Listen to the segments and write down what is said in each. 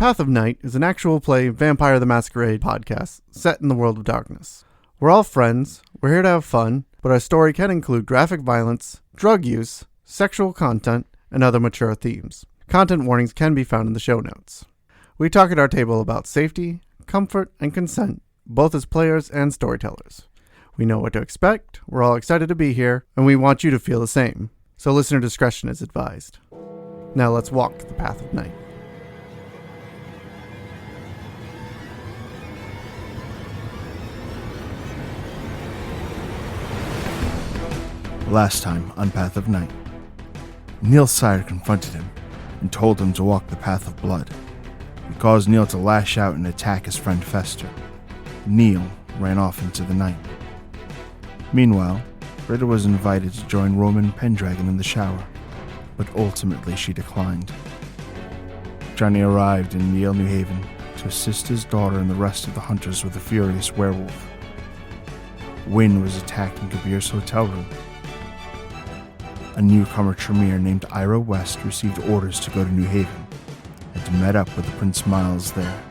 Path of Night is an actual play Vampire the Masquerade podcast set in the world of darkness. We're all friends, we're here to have fun, but our story can include graphic violence, drug use, sexual content, and other mature themes. Content warnings can be found in the show notes. We talk at our table about safety, comfort, and consent, both as players and storytellers. We know what to expect, we're all excited to be here, and we want you to feel the same. So listener discretion is advised. Now let's walk the Path of Night. Last time on Path of Night, Neil's sire confronted him and told him to walk the path of blood. It caused Neil to lash out and attack his friend Fester. Neil ran off into the night. Meanwhile, Britta was invited to join Roman Pendragon in the shower, but ultimately she declined. Johnny arrived in Yale, New Haven to assist his daughter and the rest of the hunters with a furious werewolf. Wynn was attacked in Kabir's hotel room. A newcomer Tremere named Ira West received orders to go to New Haven and met up with Prince Miles there.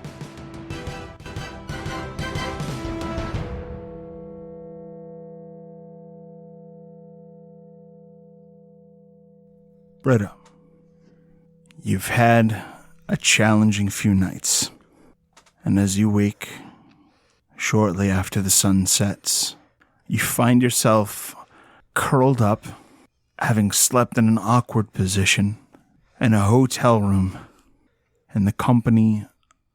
Britta, you've had a challenging few nights, and as you wake shortly after the sun sets, you find yourself curled up, having slept in an awkward position in a hotel room in the company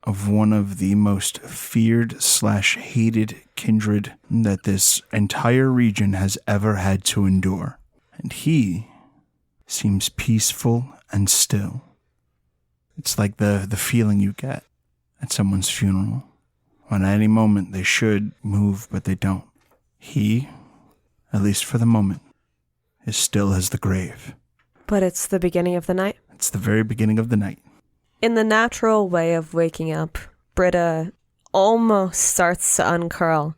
of one of the most feared/hated kindred that this entire region has ever had to endure. And he seems peaceful and still. It's like the feeling you get at someone's funeral, when at any moment they should move, but they don't. He, at least for the moment, is still as the grave. But it's the beginning of the night? It's the very beginning of the night. In the natural way of waking up, Britta almost starts to uncurl.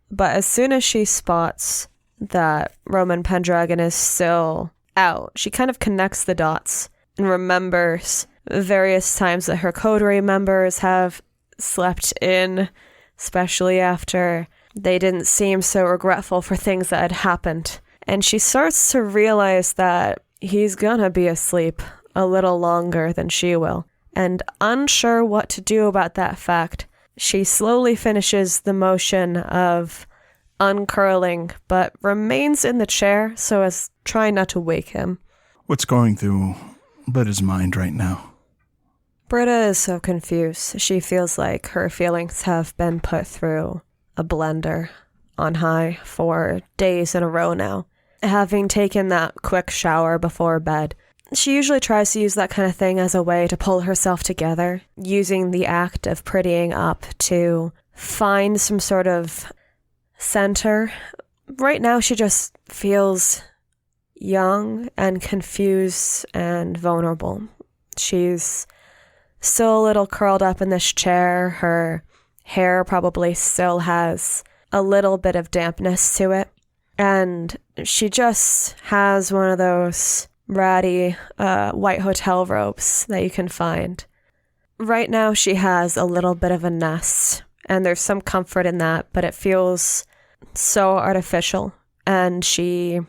But as soon as she spots that Roman Pendragon is still out, she kind of connects the dots and remembers various times that her coterie members have slept in, especially after they didn't seem so regretful for things that had happened. And she starts to realize that he's gonna be asleep a little longer than she will. And unsure what to do about that fact, she slowly finishes the motion of uncurling, but remains in the chair so as trying not to wake him. What's going through Britta's mind right now? Britta is so confused. She feels like her feelings have been put through a blender on high for days in a row now. Having taken that quick shower before bed, she usually tries to use that kind of thing as a way to pull herself together, using the act of prettying up to find some sort of center. Right now, she just feels young and confused and vulnerable. She's still a little curled up in this chair. Her hair probably still has a little bit of dampness to it. And she just has one of those ratty white hotel robes that you can find. Right now she has a little bit of a nest, and there's some comfort in that, but it feels so artificial. And she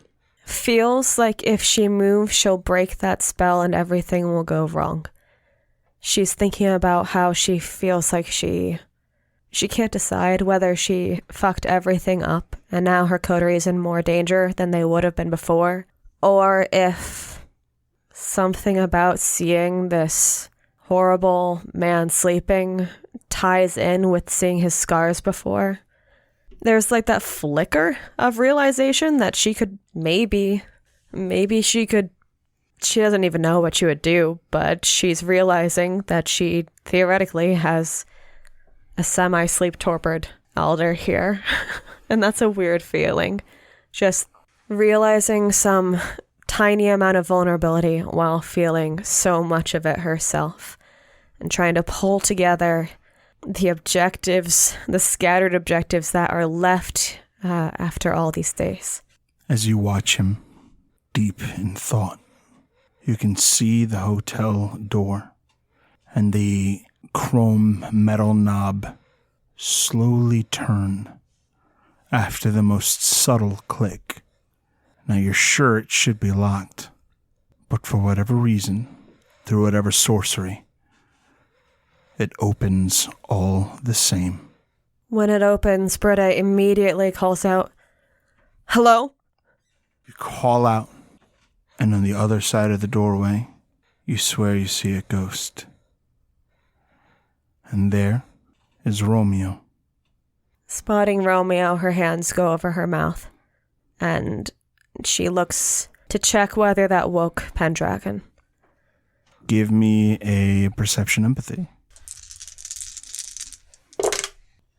feels like if she moves, she'll break that spell and everything will go wrong. She's thinking about how she feels like she can't decide whether she fucked everything up and now her coterie is in more danger than they would have been before, or if something about seeing this horrible man sleeping ties in with seeing his scars before. There's like that flicker of realization that she could maybe she doesn't even know what she would do, but she's realizing that she theoretically has a semi-sleep torpid elder here. And that's a weird feeling. Just realizing some tiny amount of vulnerability while feeling so much of it herself. And trying to pull together the objectives, the scattered objectives that are left after all these days. As you watch him, deep in thought, you can see the hotel door and the chrome metal knob slowly turn after the most subtle click. Now you're sure it should be locked, but for whatever reason, through whatever sorcery, it opens all the same. When it opens, Britta immediately calls out, "Hello?" You call out, and on the other side of the doorway, you swear you see a ghost. And there is Romeo. Spotting Romeo, her hands go over her mouth, and she looks to check whether that woke Pendragon. Give me a perception empathy.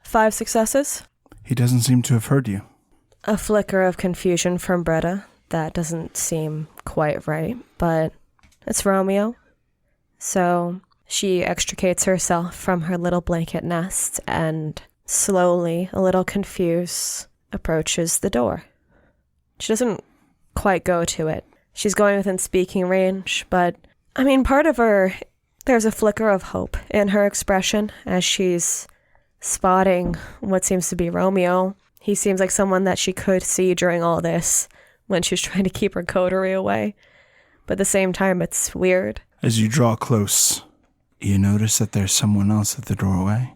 5 successes. He doesn't seem to have heard you. A flicker of confusion from Britta. That doesn't seem quite right, but it's Romeo. So she extricates herself from her little blanket nest and slowly, a little confused, approaches the door. She doesn't quite go to it. She's going within speaking range, but, part of her, there's a flicker of hope in her expression as she's spotting what seems to be Romeo. He seems like someone that she could see during all this when she's trying to keep her coterie away. But at the same time, it's weird. As you draw close, you notice that there's someone else at the doorway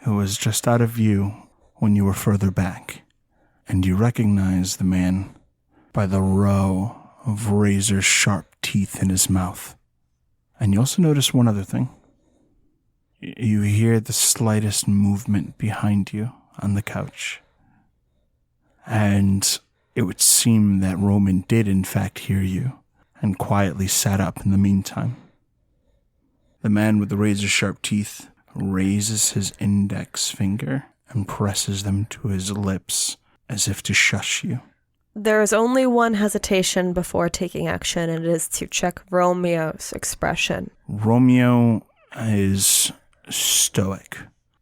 who was just out of view when you were further back. And you recognize the man by the row of razor-sharp teeth in his mouth. And you also notice one other thing. You hear the slightest movement behind you on the couch. And it would seem that Roman did in fact hear you and quietly sat up in the meantime. The man with the razor-sharp teeth raises his index finger and presses them to his lips as if to shush you. There is only one hesitation before taking action, and it is to check Romeo's expression. Romeo is stoic.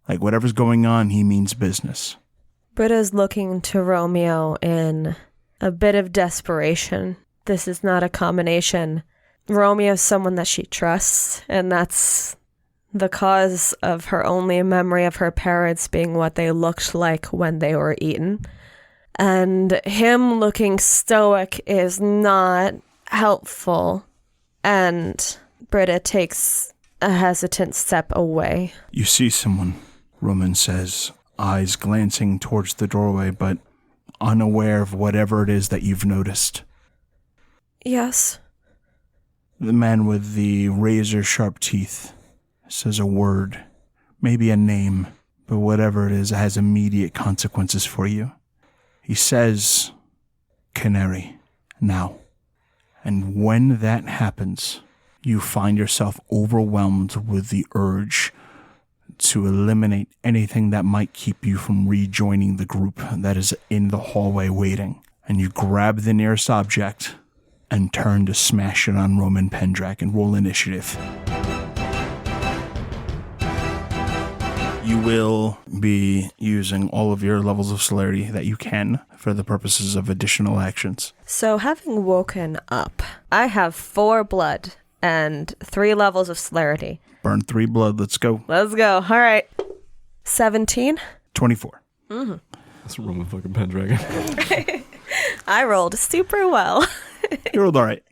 Like whatever's going on, he means business. Britta's looking to Romeo in a bit of desperation. This is not a combination. Romeo's someone that she trusts, and that's the cause of her only memory of her parents being what they looked like when they were eaten. And him looking stoic is not helpful, and Britta takes a hesitant step away. You see someone, Roman says, eyes glancing towards the doorway, but unaware of whatever it is that you've noticed. Yes. The man with the razor-sharp teeth says a word, maybe a name, but whatever it is, it has immediate consequences for you. He says, "Canary, now." And when that happens, you find yourself overwhelmed with the urge to eliminate anything that might keep you from rejoining the group that is in the hallway waiting. And you grab the nearest object and turn to smash it on Roman Pendragon and roll initiative. You will be using all of your levels of celerity that you can for the purposes of additional actions. So having woken up, I have 4 blood and 3 levels of celerity. Burn 3 blood. Let's go. Let's go. All right. 17. 24. Mm-hmm. That's Roman fucking Pendragon. I rolled super well. You rolled all right.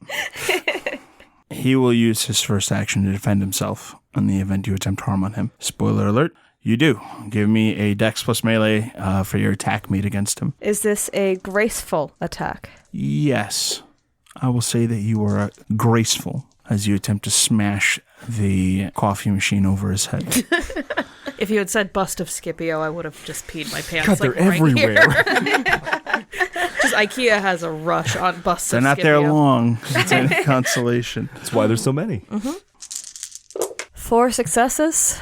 He will use his first action to defend himself in the event you attempt harm on him. Spoiler alert. You do. Give me a dex plus melee for your attack made against him. Is this a graceful attack? Yes. I will say that you are graceful as you attempt to smash the coffee machine over his head. If you had said bust of Scipio, I would have just peed my pants. God, they're everywhere. Just IKEA has a rush on busts They're of not Scipio. there long. It's any consolation. That's why there's so many. Mm-hmm. 4 successes.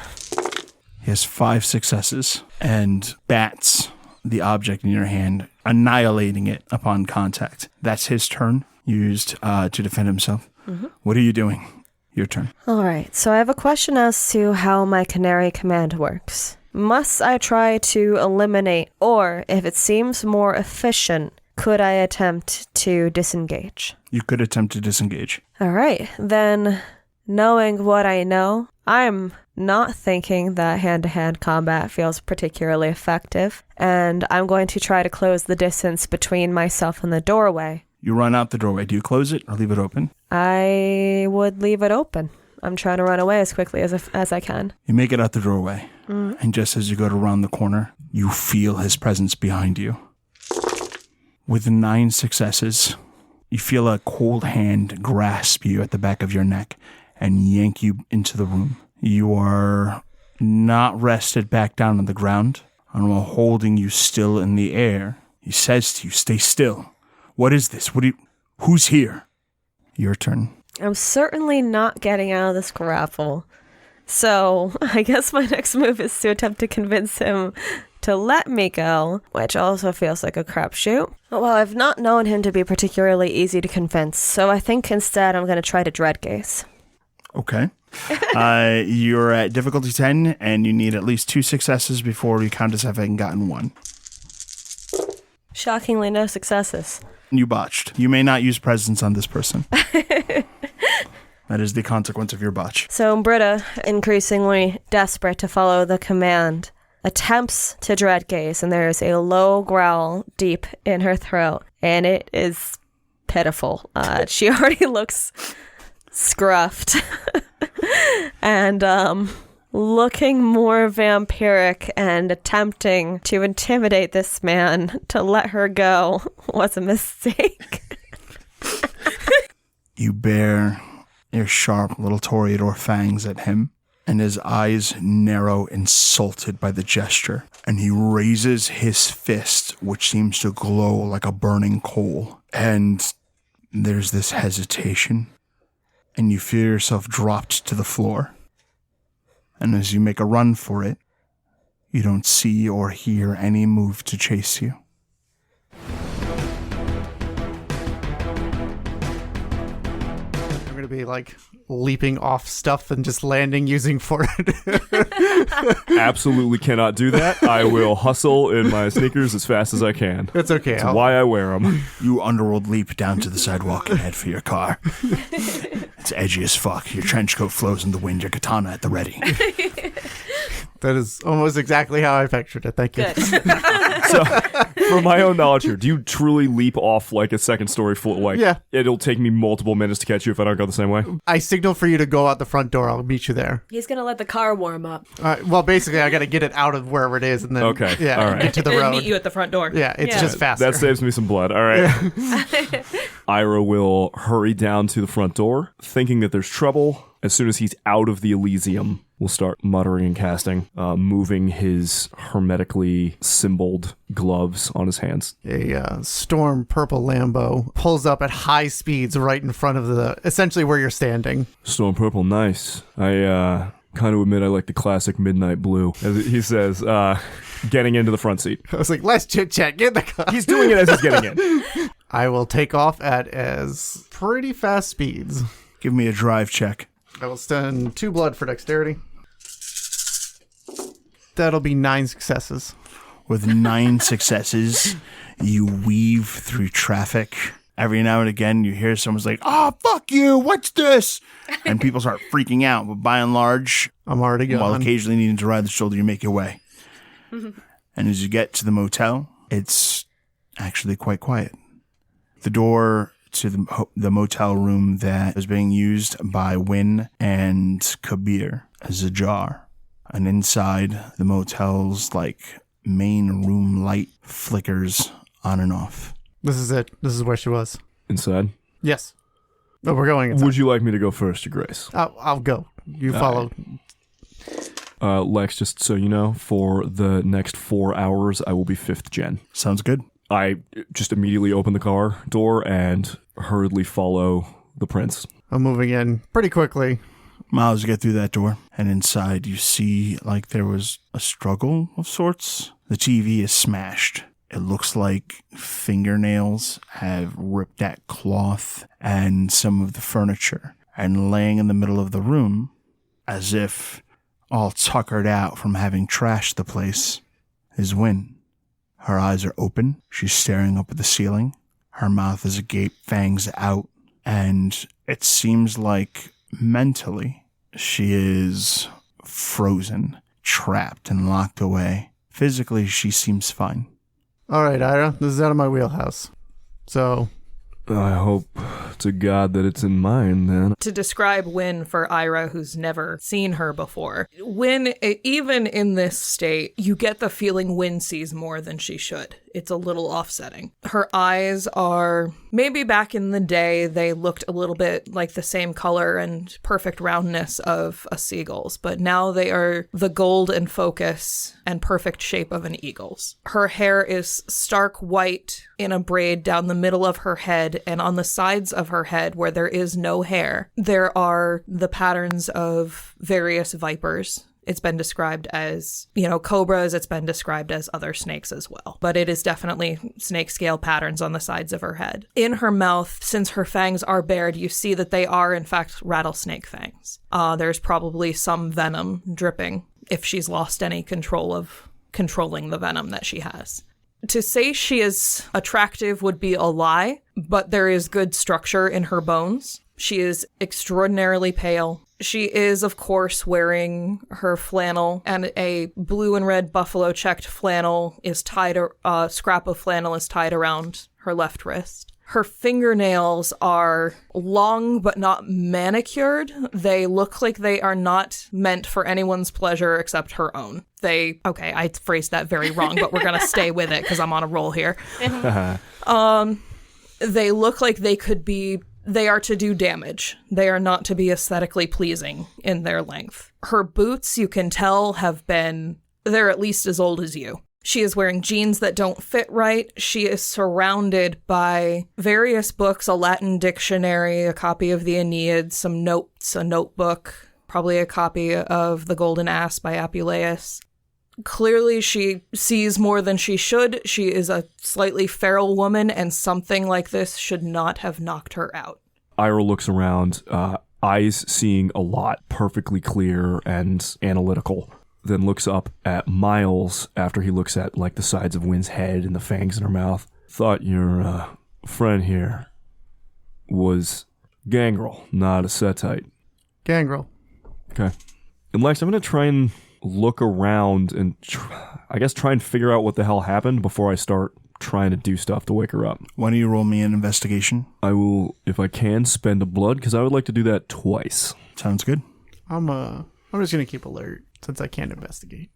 He has 5 successes and bats the object in your hand, annihilating it upon contact. That's his turn, used to defend himself. Mm-hmm. What are you doing? Your turn. All right, so I have a question as to how my canary command works. Must I try to eliminate, or if it seems more efficient, could I attempt to disengage? You could attempt to disengage. All right, then knowing what I know, I'm not thinking that hand-to-hand combat feels particularly effective, and I'm going to try to close the distance between myself and the doorway. You run out the doorway. Do you close it or leave it open? I would leave it open. I'm trying to run away as quickly as I can. You make it out the doorway, and just as you go to round the corner, you feel his presence behind you. With 9 successes, you feel a cold hand grasp you at the back of your neck and yank you into the room. You are not rested back down on the ground, and while holding you still in the air, he says to you, "Stay still. What is this? Who's here?" Your turn. I'm certainly not getting out of this grapple. So I guess my next move is to attempt to convince him to let me go, which also feels like a crapshoot. Well, I've not known him to be particularly easy to convince, so I think instead I'm going to try to dread gaze. Okay. You're at difficulty 10, and you need at least 2 successes before you count as having gotten 1. Shockingly, no successes. You botched. You may not use presence on this person. That is the consequence of your botch. So Britta, increasingly desperate to follow the command, attempts to dread gaze, and there is a low growl deep in her throat, and it is pitiful. She already looks scruffed and looking more vampiric, and attempting to intimidate this man to let her go was a mistake. You bare your sharp little toreador fangs at him, and his eyes narrow, insulted by the gesture, and he raises his fist, which seems to glow like a burning coal, and there's this hesitation, and you feel yourself dropped to the floor. And as you make a run for it, you don't see or hear any move to chase you. I'm going to be like leaping off stuff and just landing using for it. Absolutely cannot do that. I will hustle in my sneakers as fast as I can. It's okay. That's why I wear them. You underworld leap down to the sidewalk and head for your car. It's edgy as fuck. Your trench coat flows in the wind, your katana at the ready. That is almost exactly how I pictured it. Thank you. So, for my own knowledge here, do you truly leap off like a second story floor? Like, Yeah. It'll take me multiple minutes to catch you if I don't go the same way? I signal for you to go out the front door. I'll meet you there. He's gonna let the car warm up. Well, basically, I got to get it out of wherever it is, and then Okay. yeah, All right. get to the And then road. meet you at the front door. Yeah, it's just faster. That saves me some blood. All right. Ira will hurry down to the front door, thinking that there's trouble. As soon as he's out of the Elysium, we'll start muttering and casting, moving his hermetically symboled gloves on his hands. A storm purple Lambo pulls up at high speeds right in front of essentially where you're standing. Storm purple, nice. I kind of admit I like the classic midnight blue, as he says, getting into the front seat. I was like, let's chit chat, get in the car. He's doing it as he's getting in. I will take off at as pretty fast speeds. Give me a drive check. I will spend 2 blood for dexterity. That'll be 9 successes. With 9 successes, you weave through traffic. Every now and again, you hear someone's like, "Oh, fuck you, what's this?" And people start freaking out. But by and large, I'm already gone. while occasionally needing to ride the shoulder, you make your way. And as you get to the motel, it's actually quite quiet. The door to the motel room that was being used by Wynn and Cabot is ajar. And inside the motel's main room light flickers on and off. This is it. This is where she was. Inside. Yes. No, we're going inside. Would you like me to go first, Your Grace? I'll go. You follow. Lex, just so you know, for the next 4 hours, I will be 5th gen. Sounds good. I just immediately open the car door and hurriedly follow the prince. I'm moving in pretty quickly. Miles, you get through that door, and inside you see there was a struggle of sorts. The TV is smashed. It looks like fingernails have ripped at cloth and some of the furniture. And laying in the middle of the room, as if all tuckered out from having trashed the place, is Wynn. Her eyes are open. She's staring up at the ceiling. Her mouth is agape, fangs out. And it seems like mentally, she is frozen, trapped, and locked away. Physically, she seems fine. All right, Ira, this is out of my wheelhouse. So, I hope to God that it's in mine, then. To describe Wynn for Ira, who's never seen her before, Wynn, even in this state, you get the feeling Wynn sees more than she should. It's a little offsetting. Her eyes are, maybe back in the day, they looked a little bit like the same color and perfect roundness of a seagull's, but now they are the gold and focus and perfect shape of an eagle's. Her hair is stark white in a braid down the middle of her head, and on the sides of her head where there is no hair, there are the patterns of various vipers. It's been described as, cobras. It's been described as other snakes as well. But it is definitely snake scale patterns on the sides of her head. In her mouth, since her fangs are bared, you see that they are, in fact, rattlesnake fangs. There's probably some venom dripping if she's lost any control of controlling the venom that she has. To say she is attractive would be a lie, but there is good structure in her bones. She is extraordinarily pale. She is, of course, wearing her flannel, and a blue and red buffalo checked flannel is tied, scrap of flannel is tied around her left wrist. Her fingernails are long but not manicured. They look like they are not meant for anyone's pleasure except her own. I phrased that very wrong, but we're going to stay with it because I'm on a roll here. They look like they are to do damage. They are not to be aesthetically pleasing in their length. Her boots, you can tell, they're at least as old as you. She is wearing jeans that don't fit right. She is surrounded by various books, a Latin dictionary, a copy of the Aeneid, some notes, a notebook, probably a copy of The Golden Ass by Apuleius. Clearly, she sees more than she should. She is a slightly feral woman, and something like this should not have knocked her out. Ira looks around, eyes seeing a lot, perfectly clear and analytical. Then looks up at Miles after he looks at the sides of Wynn's head and the fangs in her mouth. Thought your friend here was Gangrel, not a Setite. Gangrel. Okay. And Lex, I'm going to try and look around and try and figure out what the hell happened before I start trying to do stuff to wake her up. Why don't you roll me an investigation? I will, if I can, spend a blood, because I would like to do that twice. Sounds good. I'm just going to keep alert since I can't investigate.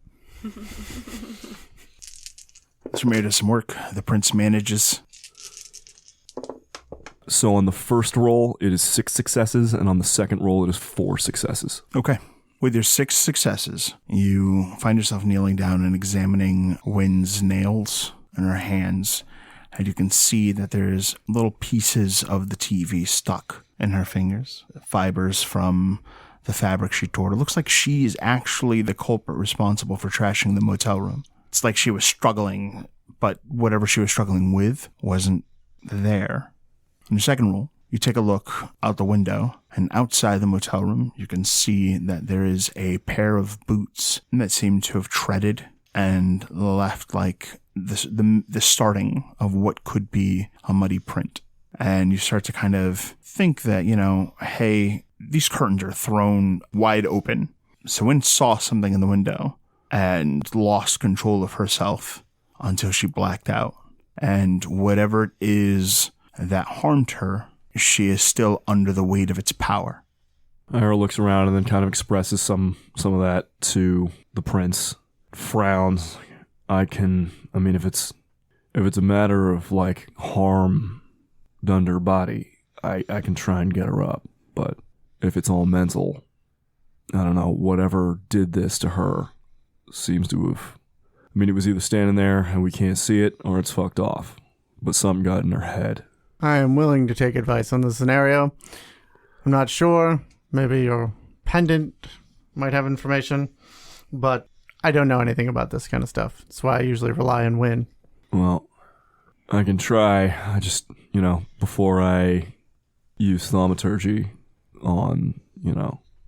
This made us some work. The prince manages. So on the first roll, it is 6 successes, and on the second roll, it is 4 successes. Okay. With your 6 successes, you find yourself kneeling down and examining Wynn's nails and her hands, and you can see that there's little pieces of the TV stuck in her fingers, fibers from the fabric she tore. It looks like she is actually the culprit responsible for trashing the motel room. It's like she was struggling, but whatever she was struggling with wasn't there. In your second roll, you take a look out the window, and outside the motel room, you can see that there is a pair of boots that seem to have treaded and left like the starting of what could be a muddy print. And you start to kind of think that, hey, these curtains are thrown wide open. So Wynn saw something in the window and lost control of herself until she blacked out. And whatever it is that harmed her, she is still under the weight of its power. Ira looks around and then kind of expresses some of that to the prince. Frowns. If it's a matter of harm done to her body, I can try and get her up. But if it's all mental, I don't know, whatever did this to her seems to have, it was either standing there and we can't see it, or it's fucked off. But something got in her head. I am willing to take advice on the scenario. I'm not sure. Maybe your pendant might have information, but I don't know anything about this kind of stuff. That's why I usually rely on Wynn. Well, I can try. I just, before I use thaumaturgy on,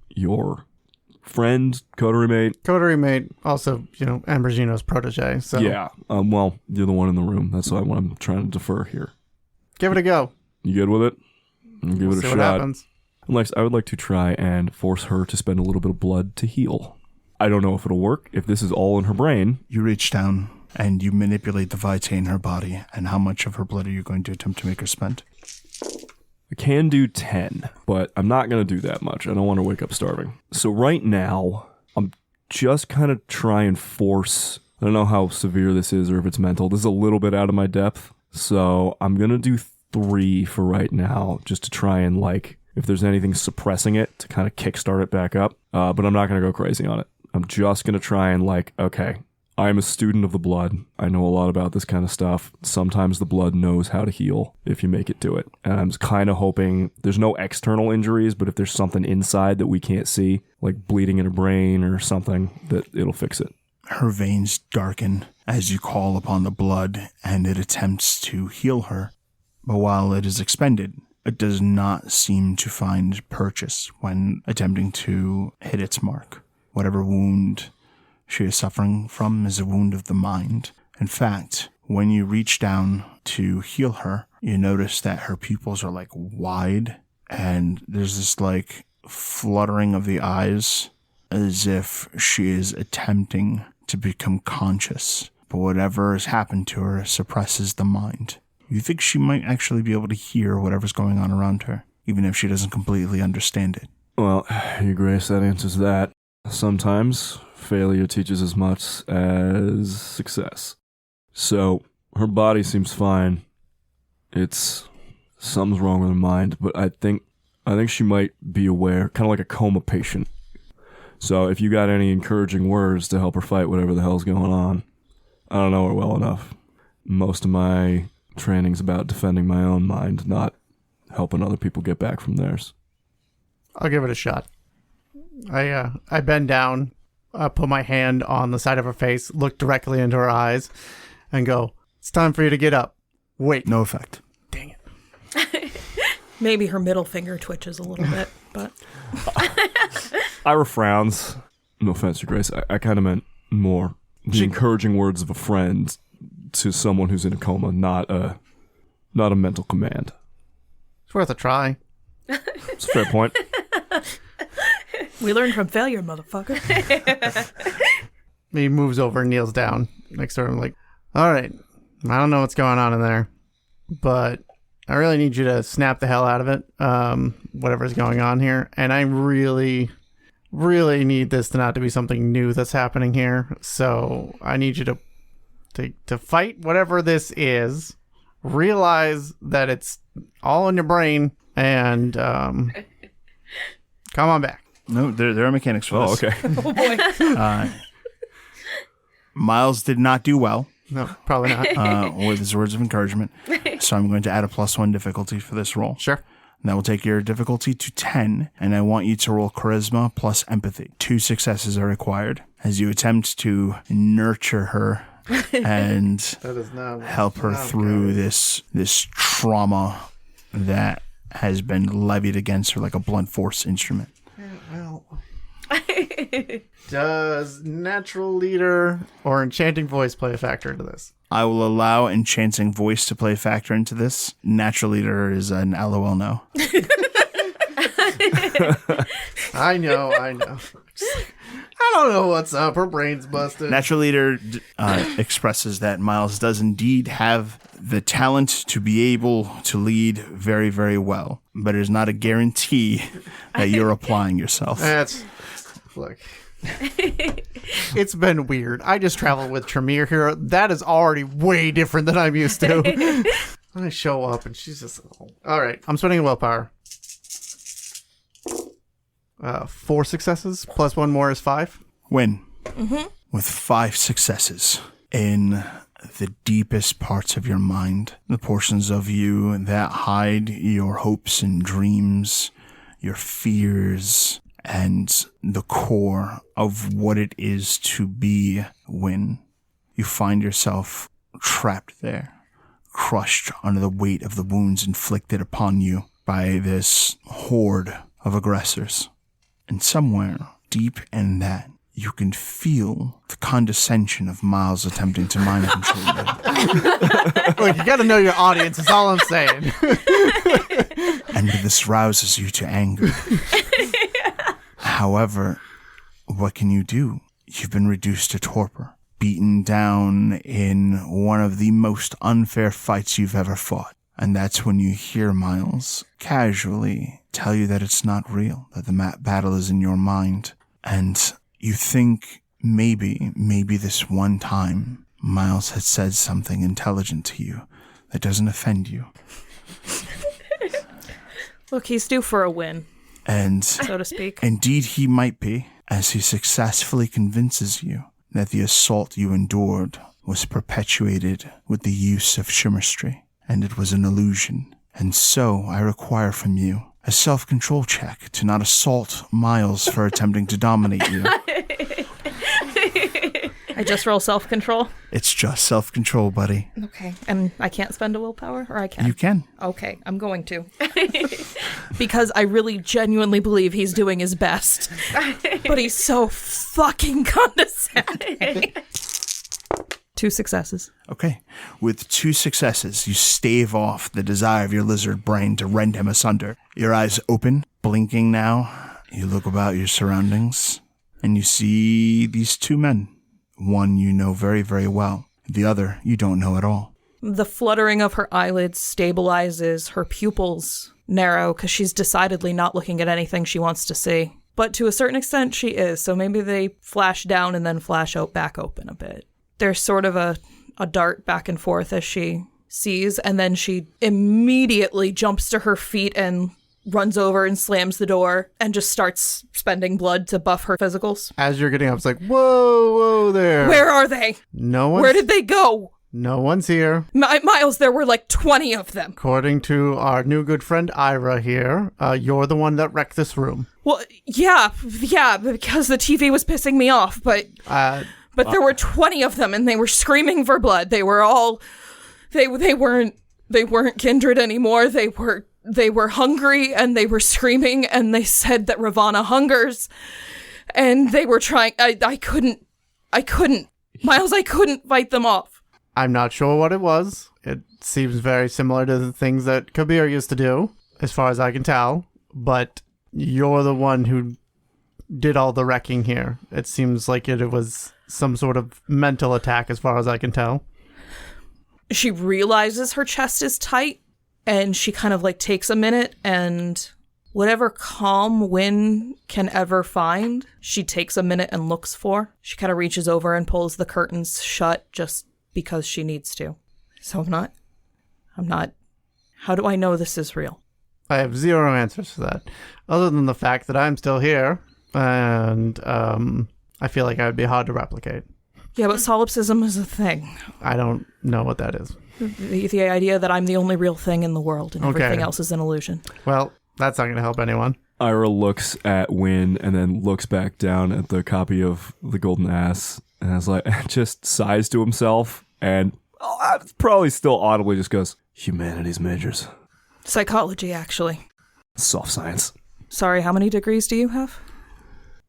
your friend, coterie mate. Coterie mate, also, Ambrosino's protege. So yeah. Well, you're the one in the room. That's why I'm trying to defer here. Give it a go. You good with it? Give it a See shot. what happens. And Lex, I would like to try and force her to spend a little bit of blood to heal. I don't know if it'll work, if this is all in her brain. You reach down and you manipulate the vitae in her body. And how much of her blood are you going to attempt to make her spend? I can do 10, but I'm not going to do that much. I don't want to wake up starving. So right now, I'm just kind of trying to force... I don't know how severe this is or if it's mental. This is a little bit out of my depth. So I'm going to do 3 for right now, just to try and, like, if there's anything suppressing it, to kind of kickstart it back up. But I'm not going to go crazy on it. I'm just going to try and, like, okay, I'm a student of the blood. I know a lot about this kind of stuff. Sometimes the blood knows how to heal if you make it do it. And I'm kind of hoping there's no external injuries, but if there's something inside that we can't see, like bleeding in her brain or something, that it'll fix it. Her veins darken as you call upon the blood, and it attempts to heal her. But while it is expended, it does not seem to find purchase when attempting to hit its mark. Whatever wound she is suffering from is a wound of the mind. In fact, when you reach down to heal her, you notice that her pupils are like wide, and there's this like fluttering of the eyes as if she is attempting to become conscious. But whatever has happened to her suppresses the mind. You think she might actually be able to hear whatever's going on around her, even if she doesn't completely understand it. Well, Your Grace, that answers that. Sometimes failure teaches as much as success. So, her body seems fine. Something's wrong with her mind, but I think she might be aware, kind of like a coma patient. So, if you got any encouraging words to help her fight whatever the hell's going on, I don't know her well enough. Most of my training's about defending my own mind, not helping other people get back from theirs. I'll give it a shot. I bend down, put my hand on the side of her face, look directly into her eyes, and go, "It's time for you to get up." Wait. No effect. Dang it. Maybe her middle finger twitches a little bit, but... Ira frowns. No offense, Your Grace. I kind of meant more the encouraging words of a friend to someone who's in a coma, not a mental command. It's worth a try. It's a fair point. We learn from failure, motherfucker. He moves over and kneels down next to her. I'm like, all right, I don't know what's going on in there, but I really need you to snap the hell out of it, whatever's going on here. And I really, really need this to not to be something new that's happening here. So I need you to fight whatever this is, realize that it's all in your brain, and come on back. No, there are mechanics for this. Oh, okay. Oh, boy. Miles did not do well No, probably not. with his words of encouragement, so I'm going to add a +1 difficulty for this roll. Sure. And that will take your difficulty to 10, and I want you to roll charisma plus empathy. 2 successes are required as you attempt to nurture her and That is not help her through this trauma that has been levied against her like a blunt force instrument. Well, does natural leader or enchanting voice play a factor into this? I will allow enchanting voice to play a factor into this. Natural leader is an LOL no. I know. I don't know what's up. Her brain's busted. Natural leader expresses that Miles does indeed have the talent to be able to lead very, very well, but it is not a guarantee that you're applying yourself. Look. It's been weird. I just traveled with Tremere here. That is already way different than I'm used to. I show up and she's just... All right. I'm spending a willpower. 4 successes plus 1 more is 5. Wynn, with 5 successes in the deepest parts of your mind, the portions of you that hide your hopes and dreams, your fears, and the core of what it is to be Wynn, you find yourself trapped there, crushed under the weight of the wounds inflicted upon you by this horde of aggressors. And somewhere deep in that, you can feel the condescension of Miles attempting to mind control you. Look, you gotta know your audience, is all I'm saying. And this rouses you to anger. However, what can you do? You've been reduced to torpor, beaten down in one of the most unfair fights you've ever fought. And that's when you hear Miles casually tell you that it's not real, that the battle is in your mind. And you think maybe this one time Miles had said something intelligent to you that doesn't offend you. Look, he's due for a win, And so to speak. indeed he might be, as he successfully convinces you that the assault you endured was perpetuated with the use of chemistry, and it was an illusion. And so I require from you a self-control check to not assault Miles for attempting to dominate you. I just roll self-control. It's just self-control, buddy. Okay. And I can't spend a willpower, or I can? You can. Okay, I'm going to. Because I really genuinely believe he's doing his best. But he's so fucking condescending. 2 successes. Okay. With 2 successes, you stave off the desire of your lizard brain to rend him asunder. Your eyes open, blinking now. You look about your surroundings, and you see these 2 men. One you know very, very well. The other you don't know at all. The fluttering of her eyelids stabilizes, her pupils narrow because she's decidedly not looking at anything she wants to see. But to a certain extent she is, so maybe they flash down and then flash out back open a bit. There's sort of a dart back and forth as she sees, and then she immediately jumps to her feet and runs over and slams the door and just starts spending blood to buff her physicals. As you're getting up, it's like, whoa there. Where are they? No one's, Where did they go? No one's here. Miles, there were like 20 of them. According to our new good friend Ira here, you're the one that wrecked this room. Well, yeah, because the TV was pissing me off, but there were 20 of them and they were screaming for blood. They were all, they weren't kindred anymore. They were hungry and they were screaming and they said that Ravana hungers and they were trying, I couldn't, Miles, I couldn't fight them off. I'm not sure what it was. It seems very similar to the things that Kabir used to do, as far as I can tell, but you're the one who did all the wrecking here. It seems like it was some sort of mental attack, as far as I can tell. She realizes her chest is tight. And she kind of like takes a minute and whatever calm Wynn can ever find, she takes a minute and looks for. She kind of reaches over and pulls the curtains shut just because she needs to. So I'm not, how do I know this is real? I have 0 answers to that, other than the fact that I'm still here, and I feel like I would be hard to replicate. Yeah, but solipsism is a thing. I don't know what that is. The idea that I'm the only real thing in the world and everything else is an illusion. Well, that's not going to help anyone. Ira looks at Wynn and then looks back down at the copy of The Golden Ass and is like, just sighs to himself and probably still audibly just goes, humanities majors. Psychology, actually. Soft science. Sorry, how many degrees do you have?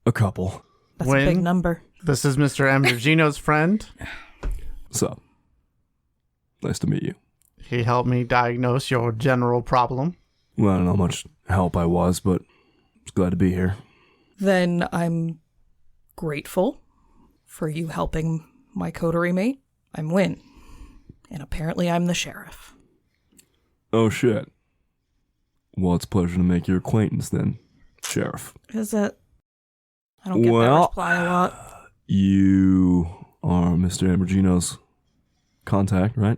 A couple. That's a big number. This is Mr. Ambrogino's friend. So, nice to meet you. He helped me diagnose your general problem. Well, I don't know how much help I was, but I was glad to be here. Then I'm grateful for you helping my coterie mate. I'm Wynn, and apparently I'm the sheriff. Oh, shit. Well, it's a pleasure to make your acquaintance then, Sheriff. Is it? I don't get that reply a lot. You are Mr. Ambrogino's contact, right?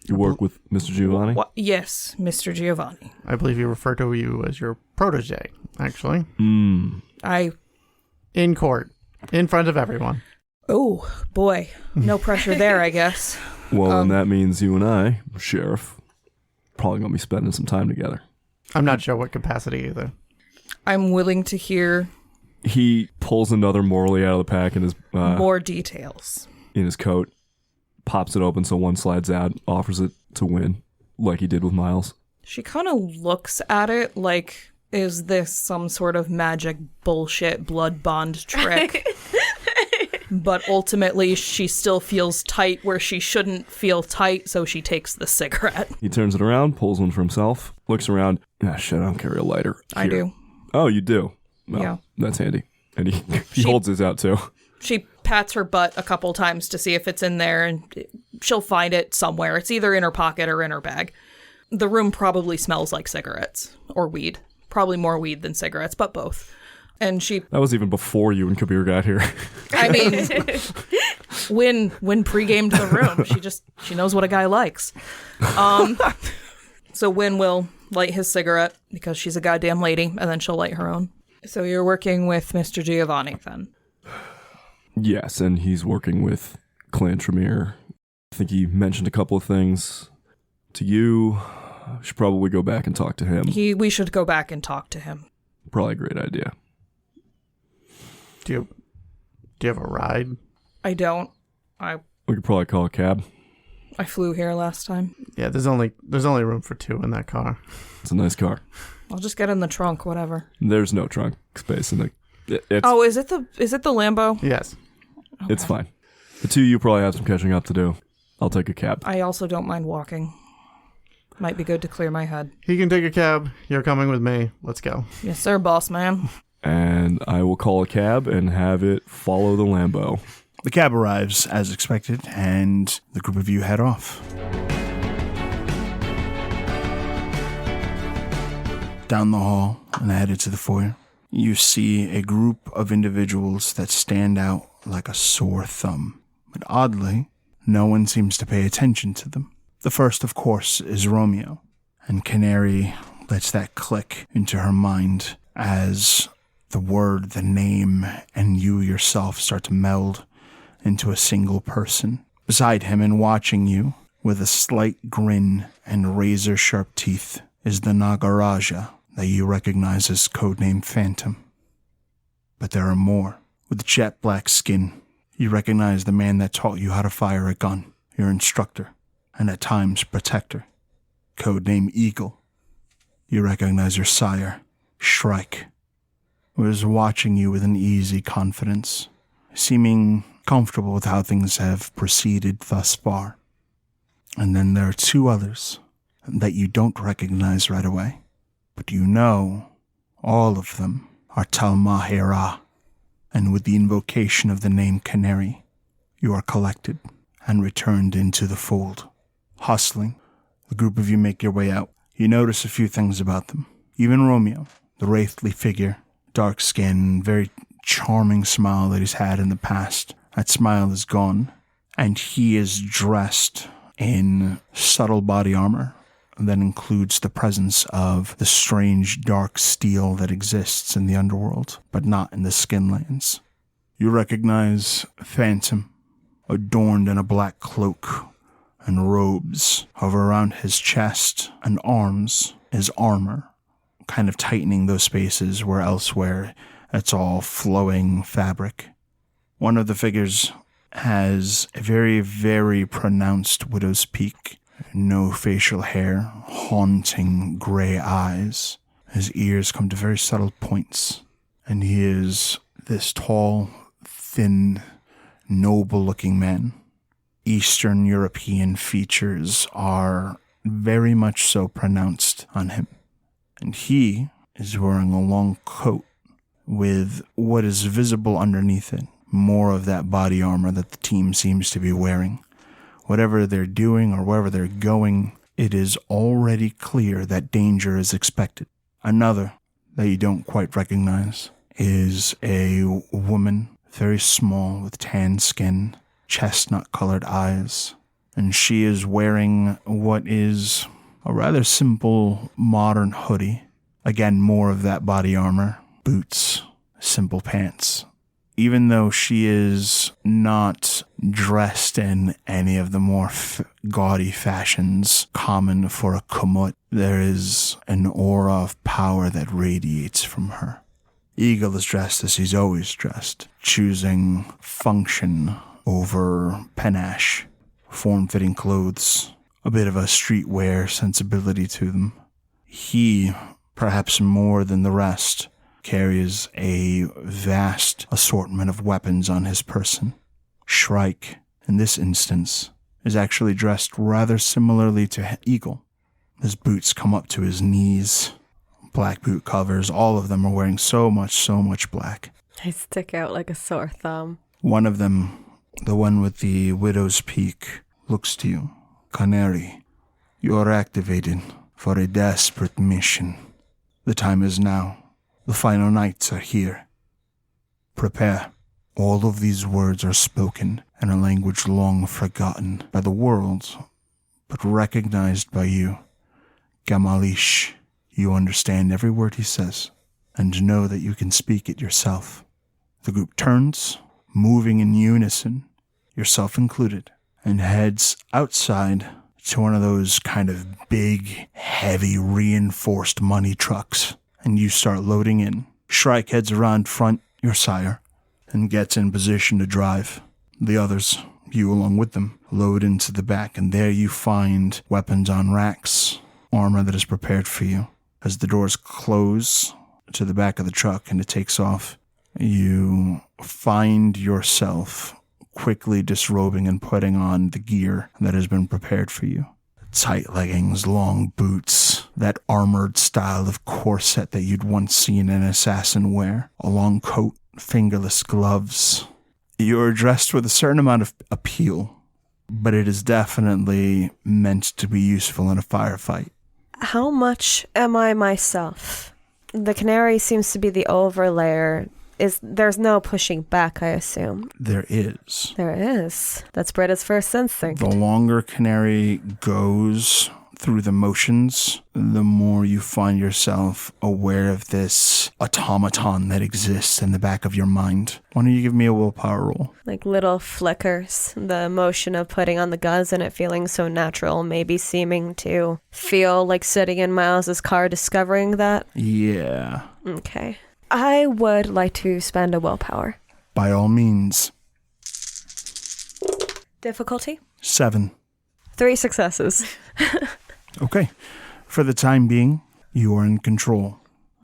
You work with Mr. Giovanni? What? Yes, Mr. Giovanni. I believe you refer to you as your protege, actually. In court, in front of everyone. Oh, boy. No pressure there, I guess. Well, then that means you and I, Sheriff, probably going to be spending some time together. I'm not sure what capacity either. I'm willing to hear... He pulls another Morley out of the pack in his... more details. In his coat. Pops it open so one slides out, offers it to Wynn, like he did with Miles. She kind of looks at it like Is this some sort of magic bullshit blood bond trick? But ultimately, she still feels tight where she shouldn't feel tight, so she takes the cigarette. He turns it around, pulls one for himself, looks around. Ah, shit, I don't carry a lighter. I Here. do. Oh, you do? Well, Yeah. That's handy. And he holds his out, too. She pats her butt a couple times to see if it's in there, and she'll find it somewhere. It's either in her pocket or in her bag. The room probably smells like cigarettes or weed. Probably more weed than cigarettes, but both. And she... That was even before you and Kabir got here. I mean, Wynn pre-gamed the room. She knows what a guy likes. So Wynn will light his cigarette because she's a goddamn lady, and then she'll light her own. So you're working with Mr. Giovanni, then? Yes, and he's working with Clan Tremere. I think he mentioned a couple of things to you. I should probably go back and talk to him. We should go back and talk to him. Probably a great idea. Do you have a ride? I don't. We could probably call a cab. I flew here last time. Yeah, there's only room for 2 in that car. It's a nice car. I'll just get in the trunk, whatever. There's no trunk space in the... It's, Oh, is it the Lambo? Yes. It's fine. The two of you probably have some catching up to do. I'll take a cab. I also don't mind walking. Might be good to clear my head. He can take a cab. You're coming with me. Let's go. Yes, sir, boss man. And I will call a cab and have it follow the Lambo. The cab arrives as expected, and the group of you head off. Down the hall and headed to the foyer, you see a group of individuals that stand out like a sore thumb. But oddly, no one seems to pay attention to them. The first, of course, is Romeo, and Canary lets that click into her mind as the word, the name, and you yourself start to meld into a single person. Beside him and watching you, with a slight grin and razor-sharp teeth, is the Nagaraja that you recognize as codename Phantom. But there are more. With jet black skin, you recognize the man that taught you how to fire a gun, your instructor, and at times protector, codename Eagle. You recognize your sire, Shrike, who is watching you with an easy confidence, seeming comfortable with how things have proceeded thus far. And then there are 2 others that you don't recognize right away, but you know all of them are Talmahera, and with the invocation of the name Canary, you are collected and returned into the fold. Hustling, the group of you make your way out. You notice a few things about them. Even Romeo, the wraithly figure, dark skin, very charming smile that he's had in the past. That smile is gone, and he is dressed in subtle body armor that includes the presence of the strange dark steel that exists in the underworld, but not in the Skinlands. You recognize Phantom, adorned in a black cloak, and robes hover around his chest and arms, his armor, kind of tightening those spaces where elsewhere it's all flowing fabric. One of the figures has a very, very pronounced widow's peak, no facial hair, haunting gray eyes. His ears come to very subtle points, and he is this tall, thin, noble-looking man. Eastern European features are very much so pronounced on him, and he is wearing a long coat with what is visible underneath it, more of that body armor that the team seems to be wearing. Whatever they're doing or wherever they're going, it is already clear that danger is expected. Another that you don't quite recognize is a woman, very small with tan skin, chestnut-colored eyes, and she is wearing what is a rather simple modern hoodie. Again, more of that body armor, boots, simple pants. Even though she is not dressed in any of the more gaudy fashions common for a Kamut, there is an aura of power that radiates from her. Eagle is dressed as he's always dressed, choosing function over panache, form-fitting clothes, a bit of a streetwear sensibility to them. He perhaps more than the rest, carries a vast assortment of weapons on his person. Shrike, in this instance, is actually dressed rather similarly to Eagle. His boots come up to his knees, black boot covers, all of them are wearing so much black. I stick out like a sore thumb. One of them, the one with the widow's peak, looks to you. Canary, you are activated for a desperate mission. The time is now. The final nights are here. Prepare. All of these words are spoken in a language long forgotten by the world, but recognized by you. Gamalish, you understand every word he says, and know that you can speak it yourself. The group turns, moving in unison, yourself included, and heads outside to one of those kind of big, heavy, reinforced money trucks, and you start loading in. Shrike heads around front, your sire, and gets in position to drive. The others, you along with them, load into the back, and there you find weapons on racks, armor that is prepared for you. As the doors close to the back of the truck and it takes off, you find yourself quickly disrobing and putting on the gear that has been prepared for you. Tight leggings, long boots, that armored style of corset that you'd once seen an assassin wear, a long coat, fingerless gloves. You're dressed with a certain amount of appeal, but it is definitely meant to be useful in a firefight. How much am I myself? The canary seems to be the overlayer. There's no pushing back, I assume. There is. There is. That's Britta's first instinct. The longer Canary goes through the motions, the more you find yourself aware of this automaton that exists in the back of your mind. Why don't you give me a willpower roll? Like little flickers. The motion of putting on the guns and it feeling so natural, maybe seeming to feel like sitting in Miles's car, discovering that. Yeah. Okay. I would like to spend a willpower. By all means. Difficulty? 7. 3 successes. Okay. For the time being, you are in control.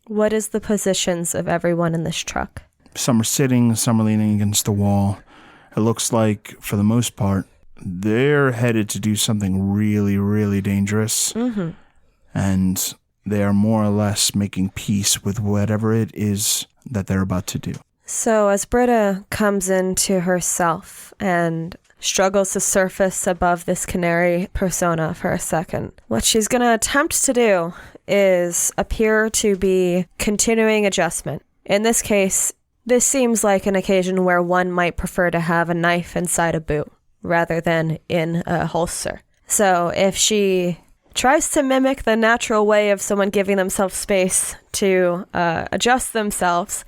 What is the positions of everyone in this truck? Some are sitting, some are leaning against the wall. It looks like, for the most part, they're headed to do something really, really dangerous. Mm-hmm. And they are more or less making peace with whatever it is that they're about to do. So as Britta comes into herself and struggles to surface above this canary persona for a second, what she's going to attempt to do is appear to be continuing adjustment. In this case, this seems like an occasion where one might prefer to have a knife inside a boot rather than in a holster. So if she tries to mimic the natural way of someone giving themselves space to adjust themselves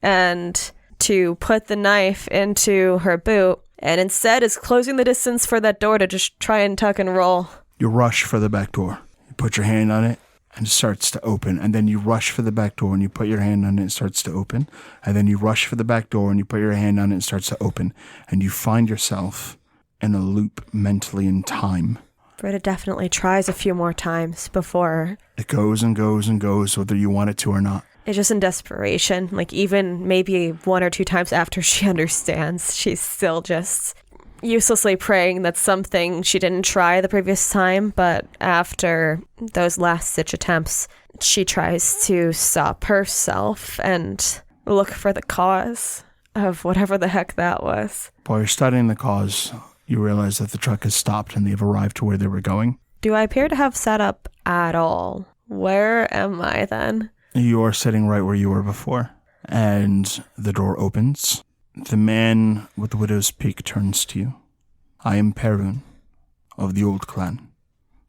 and to put the knife into her boot, and instead is closing the distance for that door to just try and tuck and roll. You rush for the back door. You put your hand on it and it starts to open. And then you rush for the back door and you put your hand on it and it starts to open. And then you rush for the back door and you put your hand on it and it starts to open. And you find yourself in a loop mentally in time. Britta definitely tries a few more times before. It goes and goes and goes, whether you want it to or not. It's just in desperation. Like even maybe 1 or 2 times after she understands, she's still just uselessly praying that something she didn't try the previous time. But after those last-ditch attempts, she tries to stop herself and look for the cause of whatever the heck that was. While you're studying the cause, you realize that the truck has stopped and they've arrived to where they were going. Do I appear to have set up at all? Where am I then? You are sitting right where you were before. And the door opens. The man with the widow's peak turns to you. I am Perun of the old clan.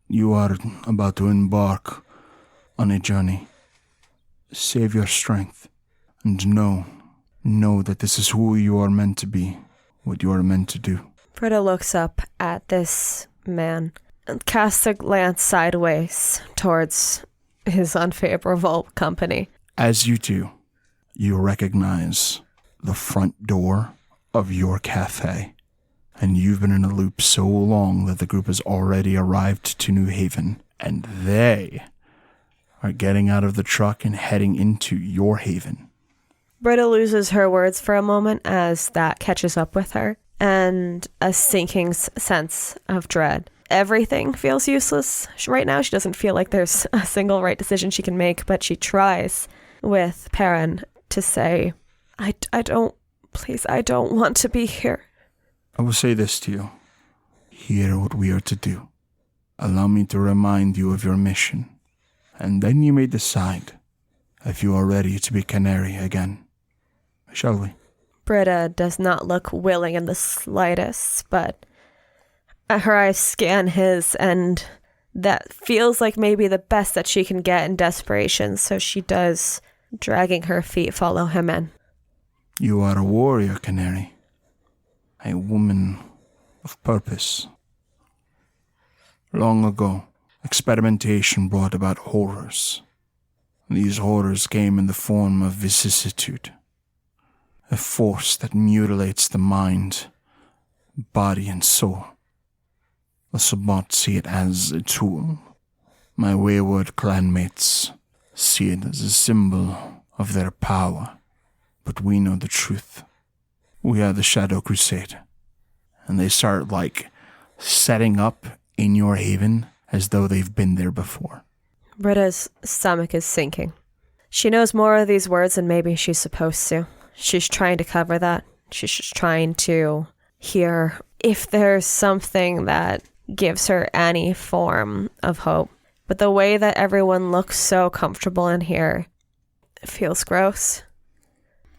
You are about to embark on a journey. Save your strength and know that this is who you are meant to be, what you are meant to do. Britta looks up at this man and casts a glance sideways towards his unfavorable company. As you do, you recognize the front door of your cafe. And you've been in a loop so long that the group has already arrived to New Haven. And they are getting out of the truck and heading into your haven. Britta loses her words for a moment as that catches up with her, and a sinking sense of dread. Everything feels useless right now. She doesn't feel like there's a single right decision she can make, but she tries with Perrin to say, I don't want to be here. I will say this to you. Hear what we are to do. Allow me to remind you of your mission, and then you may decide if you are ready to be Canary again. Shall we? Britta does not look willing in the slightest, but her eyes scan his, and that feels like maybe the best that she can get in desperation, so she does, dragging her feet, follow him in. You are a warrior, Canary. A woman of purpose. Long ago, experimentation brought about horrors. These horrors came in the form of vicissitude. A force that mutilates the mind, body, and soul. The Sabbat see it as a tool. My wayward clanmates see it as a symbol of their power. But we know the truth. We are the Shadow Crusade. And they start, setting up in your haven as though they've been there before. Britta's stomach is sinking. She knows more of these words than maybe she's supposed to. She's trying to cover that. She's just trying to hear if there's something that gives her any form of hope. But the way that everyone looks so comfortable in here, it feels gross.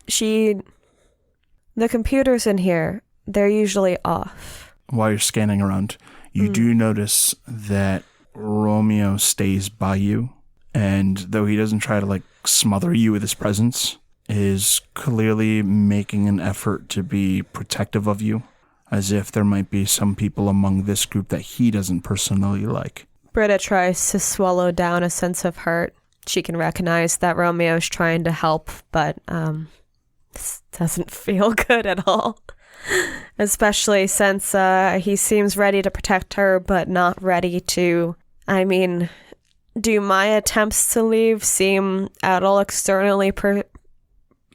The computers in here, they're usually off. While you're scanning around, you do notice that Romeo stays by you, and though he doesn't try to smother you with his presence, is clearly making an effort to be protective of you, as if there might be some people among this group that he doesn't personally like. Britta tries to swallow down a sense of hurt. She can recognize that Romeo's trying to help, but this doesn't feel good at all. Especially since he seems ready to protect her, but not ready to... do my attempts to leave seem at all externally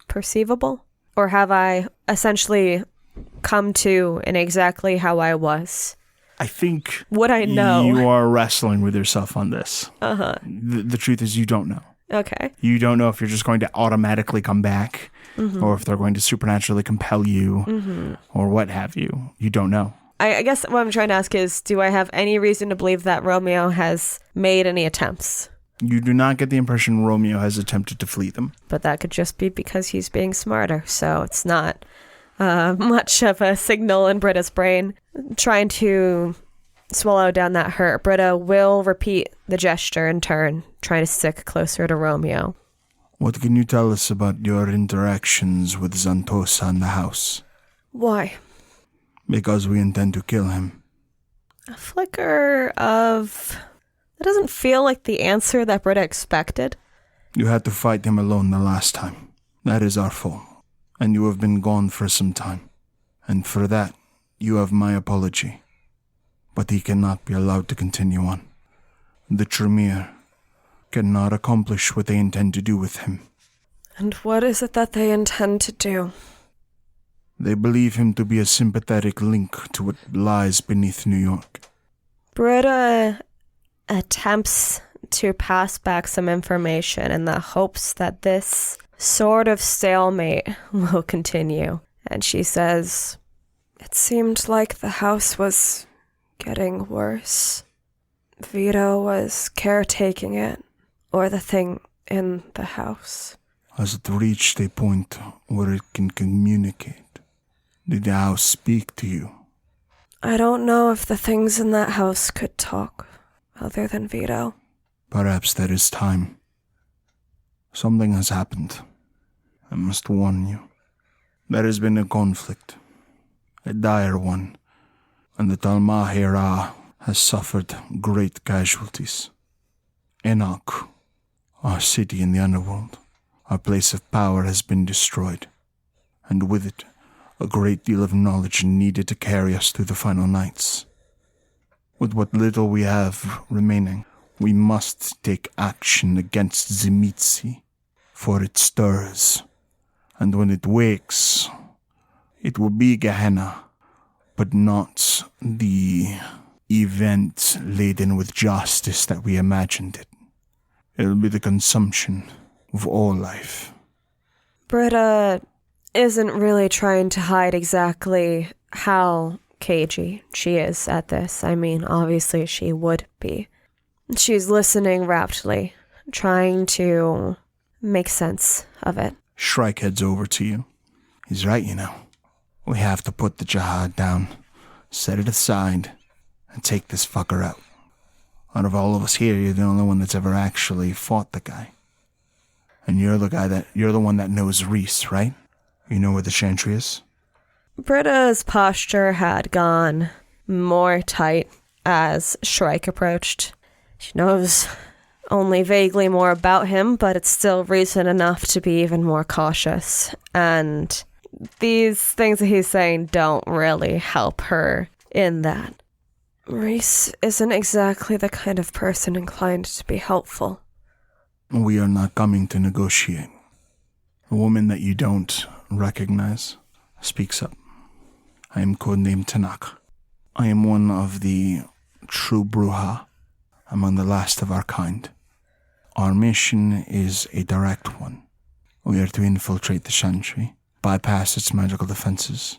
perceivable? Or have I essentially come to in exactly how I was? I think Would I know? You are wrestling with yourself on this. Uh-huh. The truth is you don't know. Okay. You don't know if you're just going to automatically come back, or if they're going to supernaturally compel you, or what have you. You don't know. I guess what I'm trying to ask is, do I have any reason to believe that Romeo has made any attempts? You do not get the impression Romeo has attempted to flee them. But that could just be because he's being smarter, so it's not much of a signal in Britta's brain. Trying to swallow down that hurt, Britta will repeat the gesture in turn, trying to stick closer to Romeo. What can you tell us about your interactions with Zantosa in the house? Why? Because we intend to kill him. A flicker of... That doesn't feel like the answer that Britta expected. You had to fight him alone the last time. That is our fault. And you have been gone for some time. And for that, you have my apology. But he cannot be allowed to continue on. The Tremere cannot accomplish what they intend to do with him. And what is it that they intend to do? They believe him to be a sympathetic link to what lies beneath New York. Britta attempts to pass back some information in the hopes that this sort of stalemate will continue. And she says, "It seemed like the house was getting worse. Vito was caretaking it, or the thing in the house." Has it reached a point where it can communicate? Did the house speak to you? I don't know if the things in that house could talk, other than Vito. Perhaps there is time. Something has happened. I must warn you. There has been a conflict, a dire one, and the Talmahera has suffered great casualties. Enoch, our city in the underworld, our place of power, has been destroyed, and with it, a great deal of knowledge needed to carry us through the final nights. With what little we have remaining, We must take action against Zimitsi, for it stirs, and when it wakes, it will be Gehenna, but not the event laden with justice that we imagined it. It'll be the consumption of all life. Britta isn't really trying to hide exactly how cagey she is at this. I mean, obviously she would be. She's listening raptly, trying to make sense of it. Shrike heads over to you. He's right, you know. We have to put the jihad down, set it aside, and take this fucker out. Out of all of us here, you're the only one that's ever actually fought the guy. And you're the one that knows Reese, right? You know where the Chantry is? Britta's posture had gone more tight as Shrike approached. She knows only vaguely more about him, but it's still reason enough to be even more cautious. And these things that he's saying don't really help her in that. Reese isn't exactly the kind of person inclined to be helpful. We are not coming to negotiate. A woman that you don't recognize speaks up. I am codenamed Tanakh. I am one of the true Bruja, among the last of our kind. Our mission is a direct one. We are to infiltrate the Chantry, bypass its magical defenses,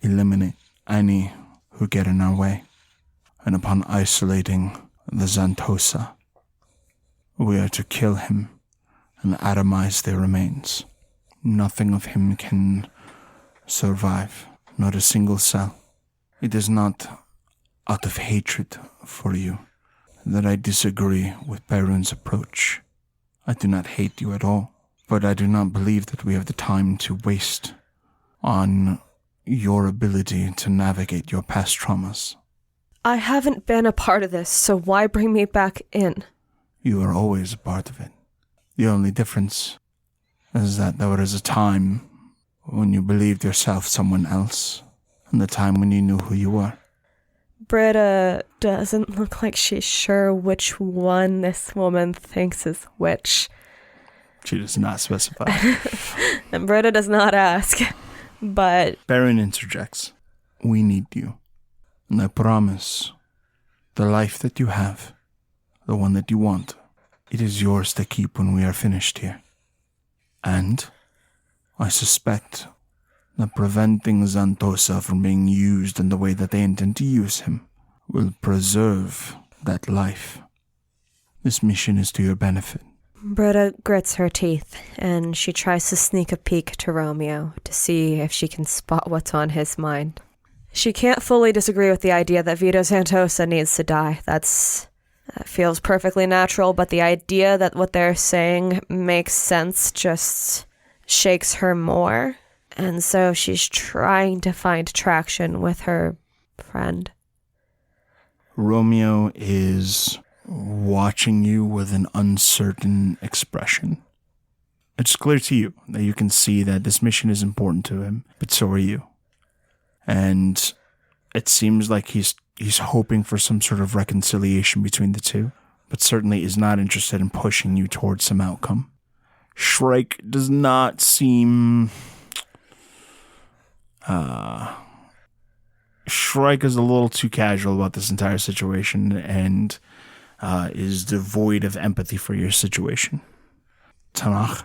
eliminate any who get in our way, and upon isolating the Xanthosa, we are to kill him and atomize their remains. Nothing of him can survive, not a single cell. It is not out of hatred for you that I disagree with Perun's approach. I do not hate you at all, but I do not believe that we have the time to waste on your ability to navigate your past traumas. I haven't been a part of this, so why bring me back in? You are always a part of it. The only difference is that there was a time when you believed yourself someone else, and the time when you knew who you were. Britta doesn't look like she's sure which one this woman thinks is which. She does not specify. And Britta does not ask, but... Perun interjects. We need you. And I promise, the life that you have, the one that you want, it is yours to keep when we are finished here. And I suspect that preventing Xanthosa from being used in the way that they intend to use him will preserve that life. This mission is to your benefit. Britta grits her teeth, and she tries to sneak a peek to Romeo to see if she can spot what's on his mind. She can't fully disagree with the idea that Vito Xanthosa needs to die. That feels perfectly natural, but the idea that what they're saying makes sense just shakes her more. And so she's trying to find traction with her friend. Romeo is watching you with an uncertain expression. It's clear to you that you can see that this mission is important to him, but so are you. And it seems like he's hoping for some sort of reconciliation between the two, but certainly is not interested in pushing you towards some outcome. Shrike does not seem... Shrike is a little too casual about this entire situation and is devoid of empathy for your situation. Tanakh,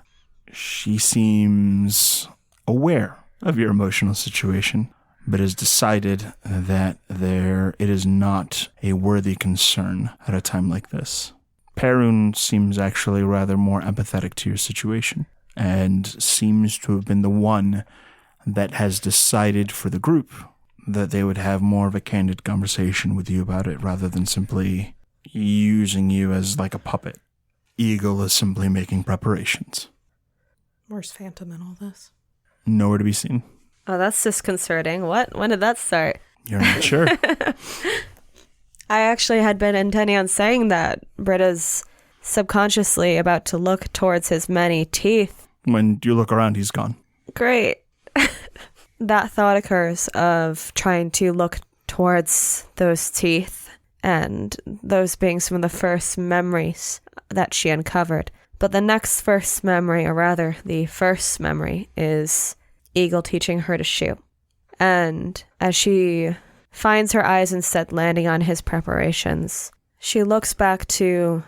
she seems aware of your emotional situation, but has decided that it is not a worthy concern at a time like this. Perun seems actually rather more empathetic to your situation and seems to have been the one that has decided for the group that they would have more of a candid conversation with you about it rather than simply using you as like a puppet. Eagle is simply making preparations. Where's Phantom in all this? Nowhere to be seen. Oh, that's disconcerting. What? When did that start? You're not sure. I actually had been intending on saying that. Britta's subconsciously about to look towards his many teeth. When you look around, he's gone. Great. That thought occurs of trying to look towards those teeth, and those being some of the first memories that she uncovered. But the next first memory, or rather the first memory, is Eagle teaching her to shoot. And as she finds her eyes instead landing on his preparations, she looks back to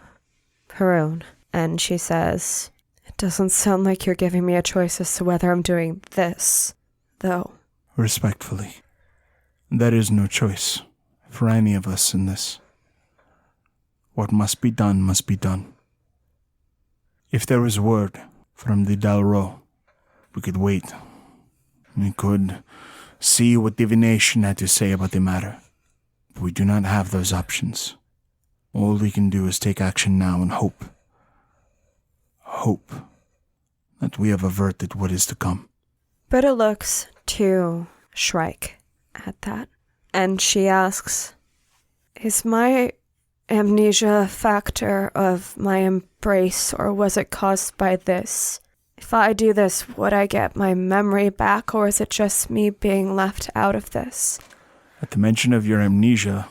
Haroon and she says, "It doesn't sound like you're giving me a choice as to whether I'm doing this, though." Respectfully, there is no choice for any of us in this. What must be done must be done. If there was word from the Dalro, we could wait. We could see what divination had to say about the matter. But we do not have those options. All we can do is take action now and hope. Hope that we have averted what is to come. Britta looks to Shrike at that, and she asks, "Is my amnesia a factor of my embrace, or was it caused by this? If I do this, would I get my memory back, or is it just me being left out of this?" At the mention of your amnesia,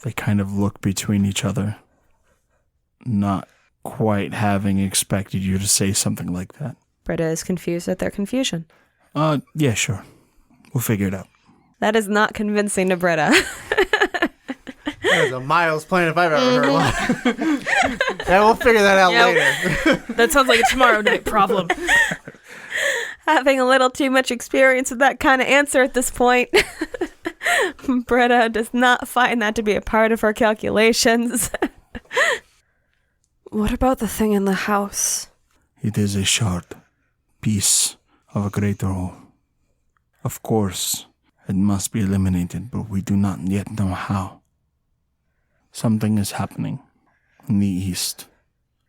they kind of look between each other, not quite having expected you to say something like that. Britta is confused at their confusion. Yeah, sure. We'll figure it out. That is not convincing to Britta. That is a Miles plan if I've ever heard one. Yeah, we'll figure that out later. That sounds like a tomorrow night problem. Having a little too much experience with that kind of answer at this point. Britta does not find that to be a part of her calculations. What about the thing in the house? It is a short piece of a greater whole. Of course, it must be eliminated, but we do not yet know how. Something is happening in the east,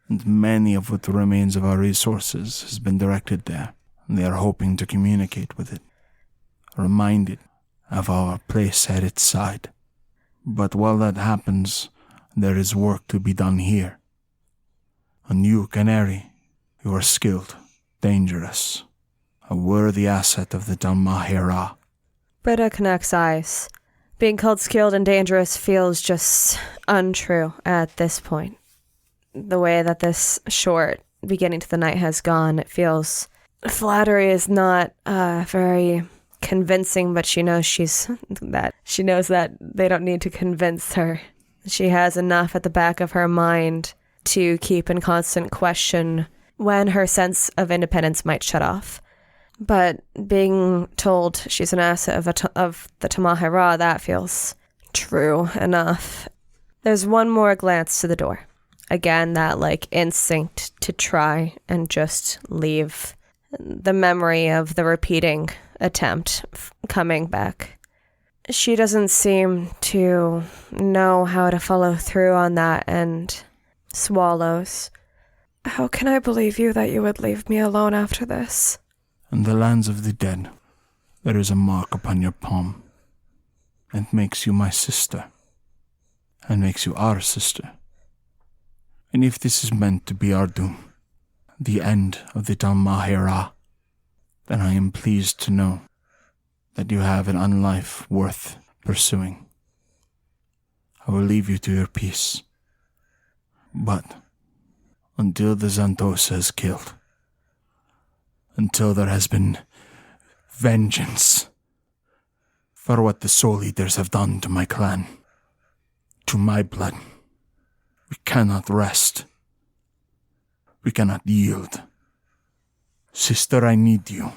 and many of what remains of our resources has been directed there, and they are hoping to communicate with it, remind it of our place at its side. But while that happens, there is work to be done here. And you, Canary, you are skilled, dangerous, a worthy asset of the Dalmahera. Britta connects eyes. Being called skilled and dangerous feels just untrue at this point. The way that this short beginning to the night has gone, it feels... Flattery is not very convincing, but she knows that they don't need to convince her. She has enough at the back of her mind to keep in constant question when her sense of independence might shut off. But being told she's an asset of the Tamahara, that feels true enough. There's one more glance to the door. Again, that instinct to try and just leave. The memory of the repeating attempt coming back. She doesn't seem to know how to follow through on that and swallows. "How can I believe you that you would leave me alone after this?" In the lands of the dead, there is a mark upon your palm. It makes you my sister, and makes you our sister. And if this is meant to be our doom, the end of the Dalmahera, then I am pleased to know that you have an unlife worth pursuing. I will leave you to your peace. But until the Zantosa is killed, until there has been vengeance for what the Soul Eaters have done to my clan, to my blood, we cannot rest. We cannot yield. Sister, I need you.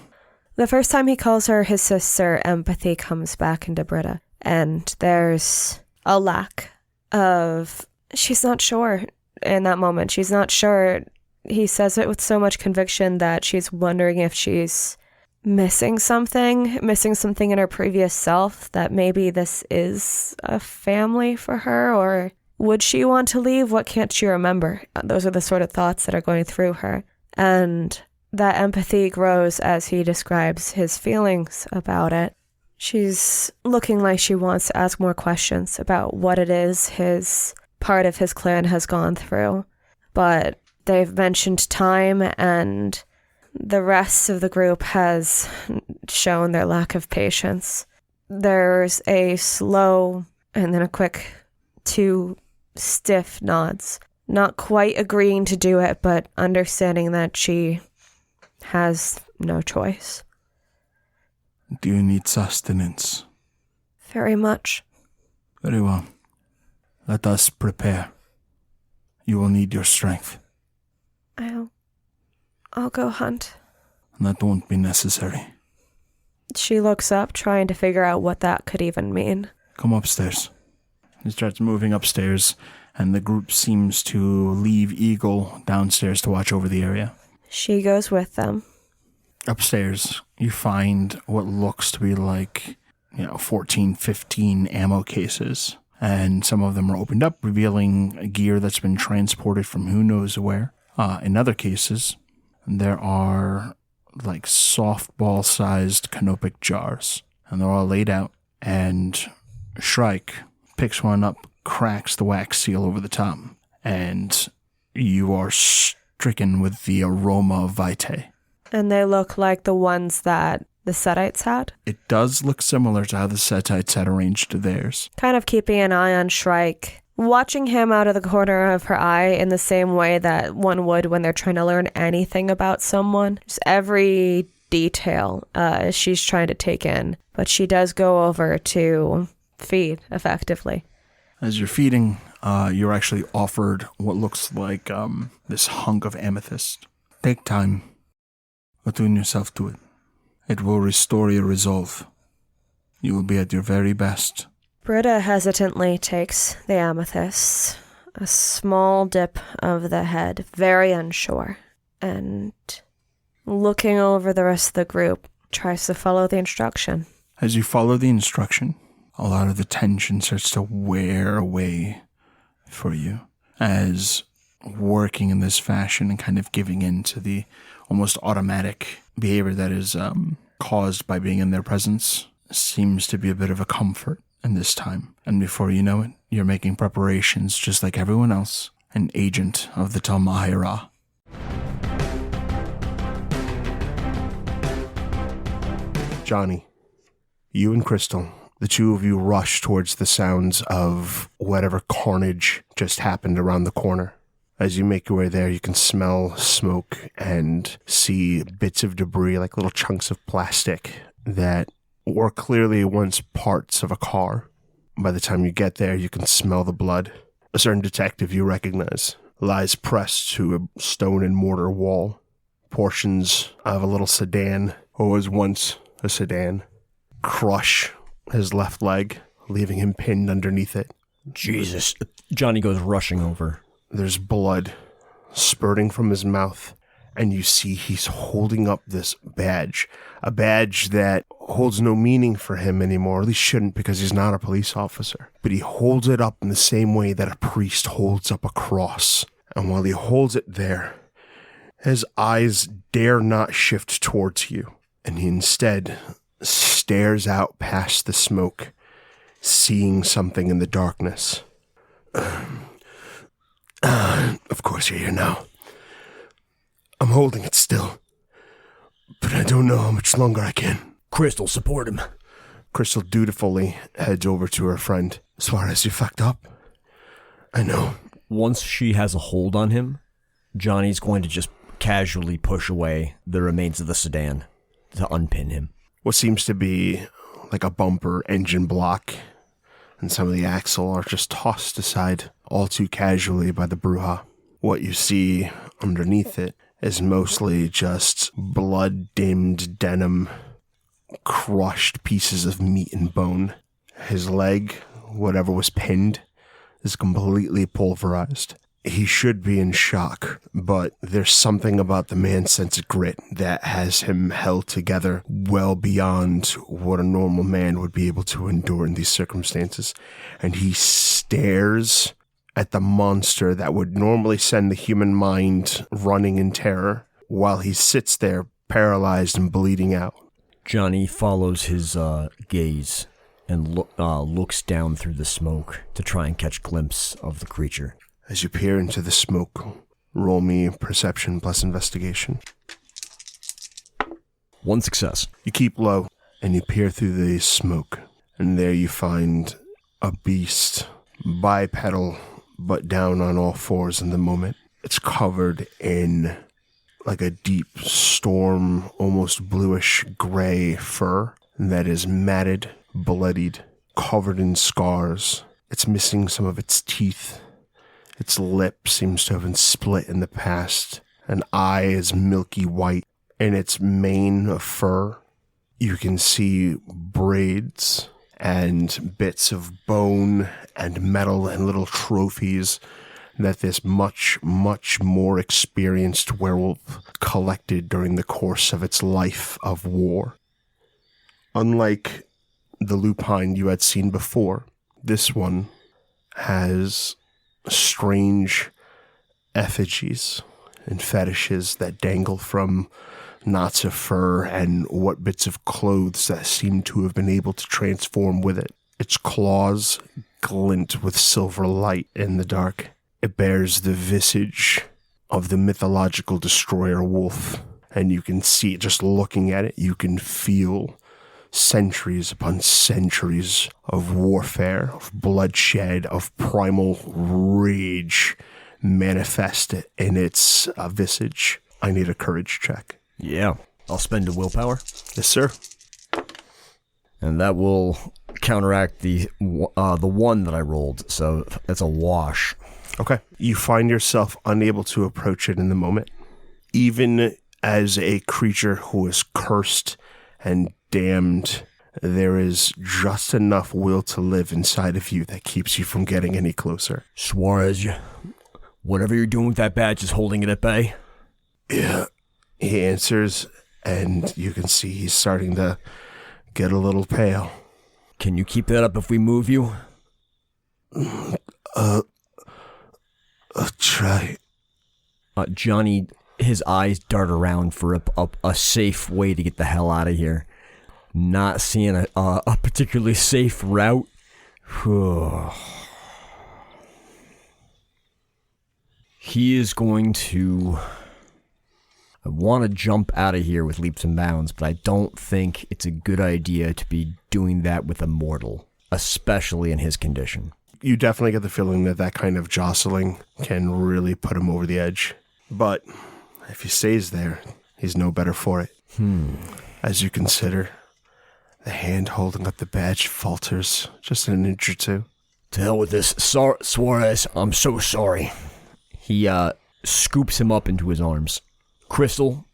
The first time he calls her his sister, empathy comes back into Britta. And there's a lack of... She's not sure in that moment. She's not sure. He says it with so much conviction that she's wondering if she's missing something in her previous self, that maybe this is a family for her, or would she want to leave? What can't she remember? Those are the sort of thoughts that are going through her. And that empathy grows as he describes his feelings about it. She's looking like she wants to ask more questions about what it is his part of his clan has gone through. But they've mentioned time, and the rest of the group has shown their lack of patience. There's a slow and then a quick two stiff nods, not quite agreeing to do it, but understanding that she has no choice. Do you need sustenance? Very much. Very well. Let us prepare. You will need your strength. I'll go hunt. That won't be necessary. She looks up, trying to figure out what that could even mean. Come upstairs. He starts moving upstairs, and the group seems to leave Eagle downstairs to watch over the area. She goes with them. Upstairs, you find what looks to be like, 14, 15 ammo cases. And some of them are opened up, revealing gear that's been transported from who knows where. In other cases, there are like softball-sized canopic jars. And they're all laid out. And Shrike picks one up, cracks the wax seal over the top. And you are stricken with the aroma of vitae. And they look like the ones that the Setites had? It does look similar to how the Setites had arranged theirs. Kind of keeping an eye on Shrike, watching him out of the corner of her eye in the same way that one would when they're trying to learn anything about someone. Just every detail she's trying to take in. But she does go over to feed, effectively. As you're feeding, you're actually offered what looks like this hunk of amethyst. Take time. Attune yourself to it. It will restore your resolve. You will be at your very best. Britta hesitantly takes the amethyst, a small dip of the head, very unsure, and looking over the rest of the group, tries to follow the instruction. As you follow the instruction, a lot of the tension starts to wear away for you, as working in this fashion and kind of giving in to the almost automatic behavior that is caused by being in their presence seems to be a bit of a comfort in this time. And before you know it, you're making preparations just like everyone else, an agent of the Talmahira. Johnny, you and Crystal, the two of you rush towards the sounds of whatever carnage just happened around the corner. As you make your way there, you can smell smoke and see bits of debris, like little chunks of plastic that were clearly once parts of a car. By the time you get there, you can smell the blood. A certain detective you recognize lies pressed to a stone and mortar wall. Portions of a little sedan, or was once a sedan, crush his left leg, leaving him pinned underneath it. Jesus. Johnny goes rushing over. There's blood spurting from his mouth, and you see he's holding up this badge, a badge that holds no meaning for him anymore, or at least shouldn't, because he's not a police officer. But he holds it up in the same way that a priest holds up a cross. And while he holds it there, his eyes dare not shift towards you, and he instead stares out past the smoke, seeing something in the darkness. Of course you're here now. I'm holding it still, but I don't know how much longer I can. Crystal, support him. Crystal dutifully heads over to her friend. Suarez, you fucked up. I know. Once she has a hold on him, Johnny's going to just casually push away the remains of the sedan to unpin him. What seems to be like a bumper engine block and some of the axle are just tossed aside all too casually by the Bruja. What you see underneath it is mostly just blood-dimmed denim, crushed pieces of meat and bone. His leg, whatever was pinned, is completely pulverized. He should be in shock, but there's something about the man's sense of grit that has him held together well beyond what a normal man would be able to endure in these circumstances. And he stares at the monster that would normally send the human mind running in terror while he sits there paralyzed and bleeding out. Johnny follows his gaze and looks down through the smoke to try and catch a glimpse of the creature. As you peer into the smoke, roll me perception plus investigation. 1 success. You keep low, and you peer through the smoke, and there you find a beast bipedal, but down on all fours in the moment. It's covered in like a deep storm, almost bluish gray fur that is matted, bloodied, covered in scars. It's missing some of its teeth. Its lip seems to have been split in the past. An eye is milky white. In its mane of fur, you can see braids and bits of bone and metal and little trophies that this much, much more experienced werewolf collected during the course of its life of war. Unlike the lupine you had seen before, this one has strange effigies and fetishes that dangle from knots of fur and what bits of clothes that seem to have been able to transform with it. Its claws glint with silver light in the dark. It bears the visage of the mythological destroyer wolf, and you can see, just looking at it, you can feel centuries upon centuries of warfare, of bloodshed, of primal rage manifest in its visage. I need a courage check. Yeah. I'll spend a willpower. Yes, sir. And that will counteract the one that I rolled, so that's a wash. Okay. You find yourself unable to approach it in the moment. Even as a creature who is cursed and damned, there is just enough will to live inside of you that keeps you from getting any closer. Suarez, whatever you're doing with that badge is holding it at bay? Yeah, he answers, and you can see he's starting to get a little pale. Can you keep that up if we move you? I'll try. Johnny, his eyes dart around for a safe way to get the hell out of here. Not seeing a particularly safe route. He is going to... I want to jump out of here with leaps and bounds, but I don't think it's a good idea to be doing that with a mortal, especially in his condition. You definitely get the feeling that that kind of jostling can really put him over the edge. But if he stays there, he's no better for it. As you consider, the hand holding up the badge falters just an inch or two. To hell with this. Suarez, I'm so sorry. He scoops him up into his arms. Crystal,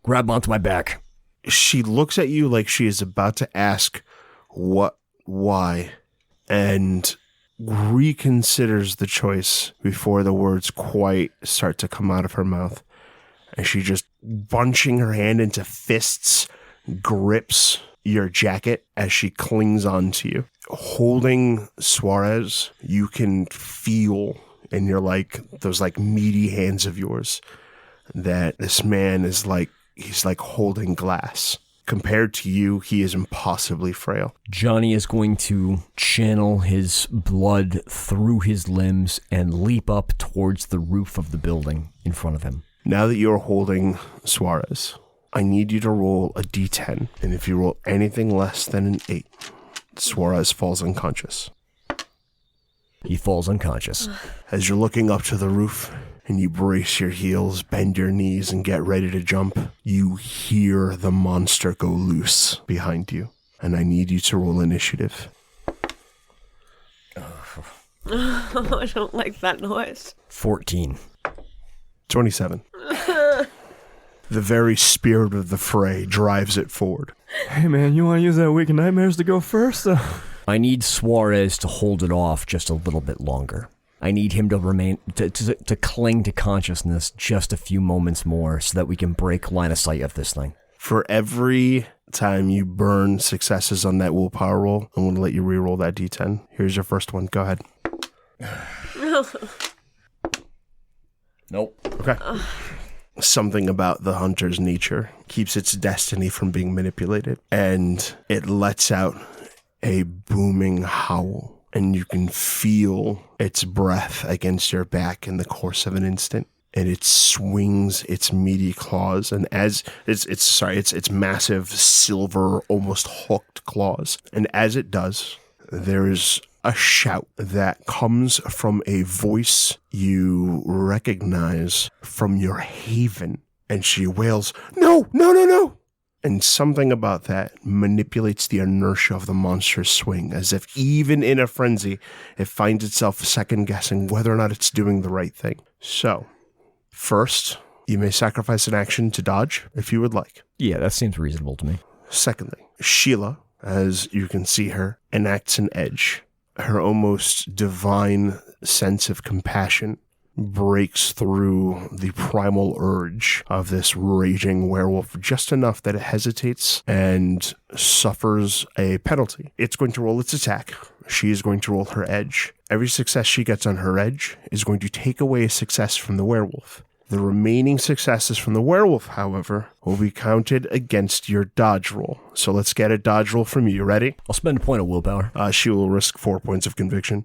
grab onto my back. She looks at you like she is about to ask why, and reconsiders the choice before the words quite start to come out of her mouth. And she just, bunching her hand into fists, grips your jacket as she clings on to you. Holding Suarez, you can feel in your, those meaty hands of yours that this man is he's like holding glass. Compared to you, he is impossibly frail. Johnny is going to channel his blood through his limbs and leap up towards the roof of the building in front of him. Now that you're holding Suarez, I need you to roll a d10. And if you roll anything less than an 8, Suarez falls unconscious. He falls unconscious. As you're looking up to the roof and you brace your heels, bend your knees, and get ready to jump, you hear the monster go loose behind you. And I need you to roll initiative. I don't like that noise. 14. 27. The very spirit of the fray drives it forward. Hey man, you want to use that Week of Nightmares to go first? I need Suarez to hold it off just a little bit longer. I need him to remain, to cling to consciousness just a few moments more so that we can break line of sight of this thing. For every time you burn successes on that willpower roll, I'm going to let you re-roll that d10. Here's your first one. Go ahead. Nope. Okay. Something about the hunter's nature keeps its destiny from being manipulated, and it lets out a booming howl. And you can feel its breath against your back in the course of an instant. And it swings its meaty claws, and as its massive silver, almost hooked claws. And as it does, there is a shout that comes from a voice you recognize from your haven. And she wails, "No, no, no, no!" And something about that manipulates the inertia of the monster's swing, as if even in a frenzy, it finds itself second-guessing whether or not it's doing the right thing. So, first, you may sacrifice an action to dodge, if you would like. Yeah, that seems reasonable to me. Secondly, Sheila, as you can see her, enacts an edge. Her almost divine sense of compassion breaks through the primal urge of this raging werewolf just enough that it hesitates and suffers a penalty. It's going to roll its attack. She is going to roll her edge. Every success she gets on her edge is going to take away a success from the werewolf. The remaining successes from the werewolf, however, will be counted against your dodge roll. So let's get a dodge roll from you. Ready? I'll spend a point of willpower. She will risk 4 points of conviction.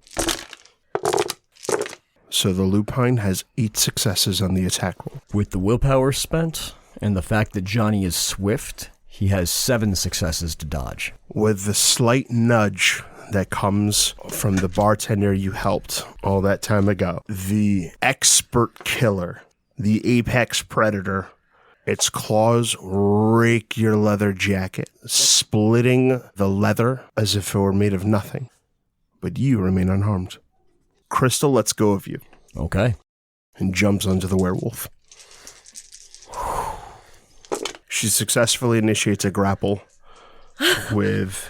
So the lupine has 8 successes on the attack roll. With the willpower spent and the fact that Johnny is swift, he has 7 successes to dodge. With the slight nudge that comes from the bartender you helped all that time ago, the expert killer, the apex predator, its claws rake your leather jacket, splitting the leather as if it were made of nothing. But you remain unharmed. Crystal lets go of you. Okay. And jumps onto the werewolf. She successfully initiates a grapple with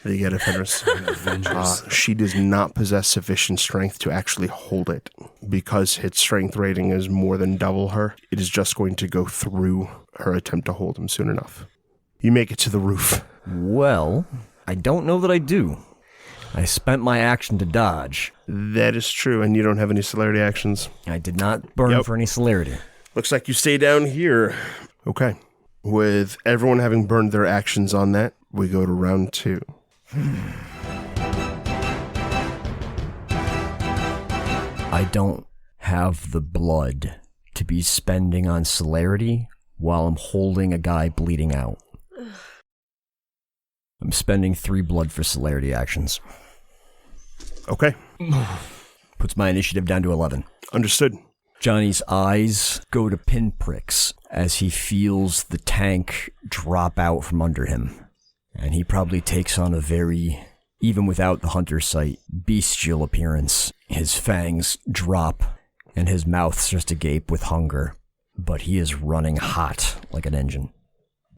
the defenders. She does not possess sufficient strength to actually hold it. Because its strength rating is more than double her, it is just going to go through her attempt to hold him soon enough. You make it to the roof. Well, I don't know that I do. I spent my action to dodge. That is true, and you don't have any celerity actions. I did not burn for any celerity. Looks like you stay down here. Okay. With everyone having burned their actions on that, we go to round 2. I don't have the blood to be spending on celerity while I'm holding a guy bleeding out. I'm spending 3 blood for celerity actions. Okay. Puts my initiative down to 11. Understood. Johnny's eyes go to pinpricks as he feels the tank drop out from under him. And he probably takes on a very, even without the hunter's sight, bestial appearance. His fangs drop and his mouth starts to gape with hunger. But he is running hot like an engine.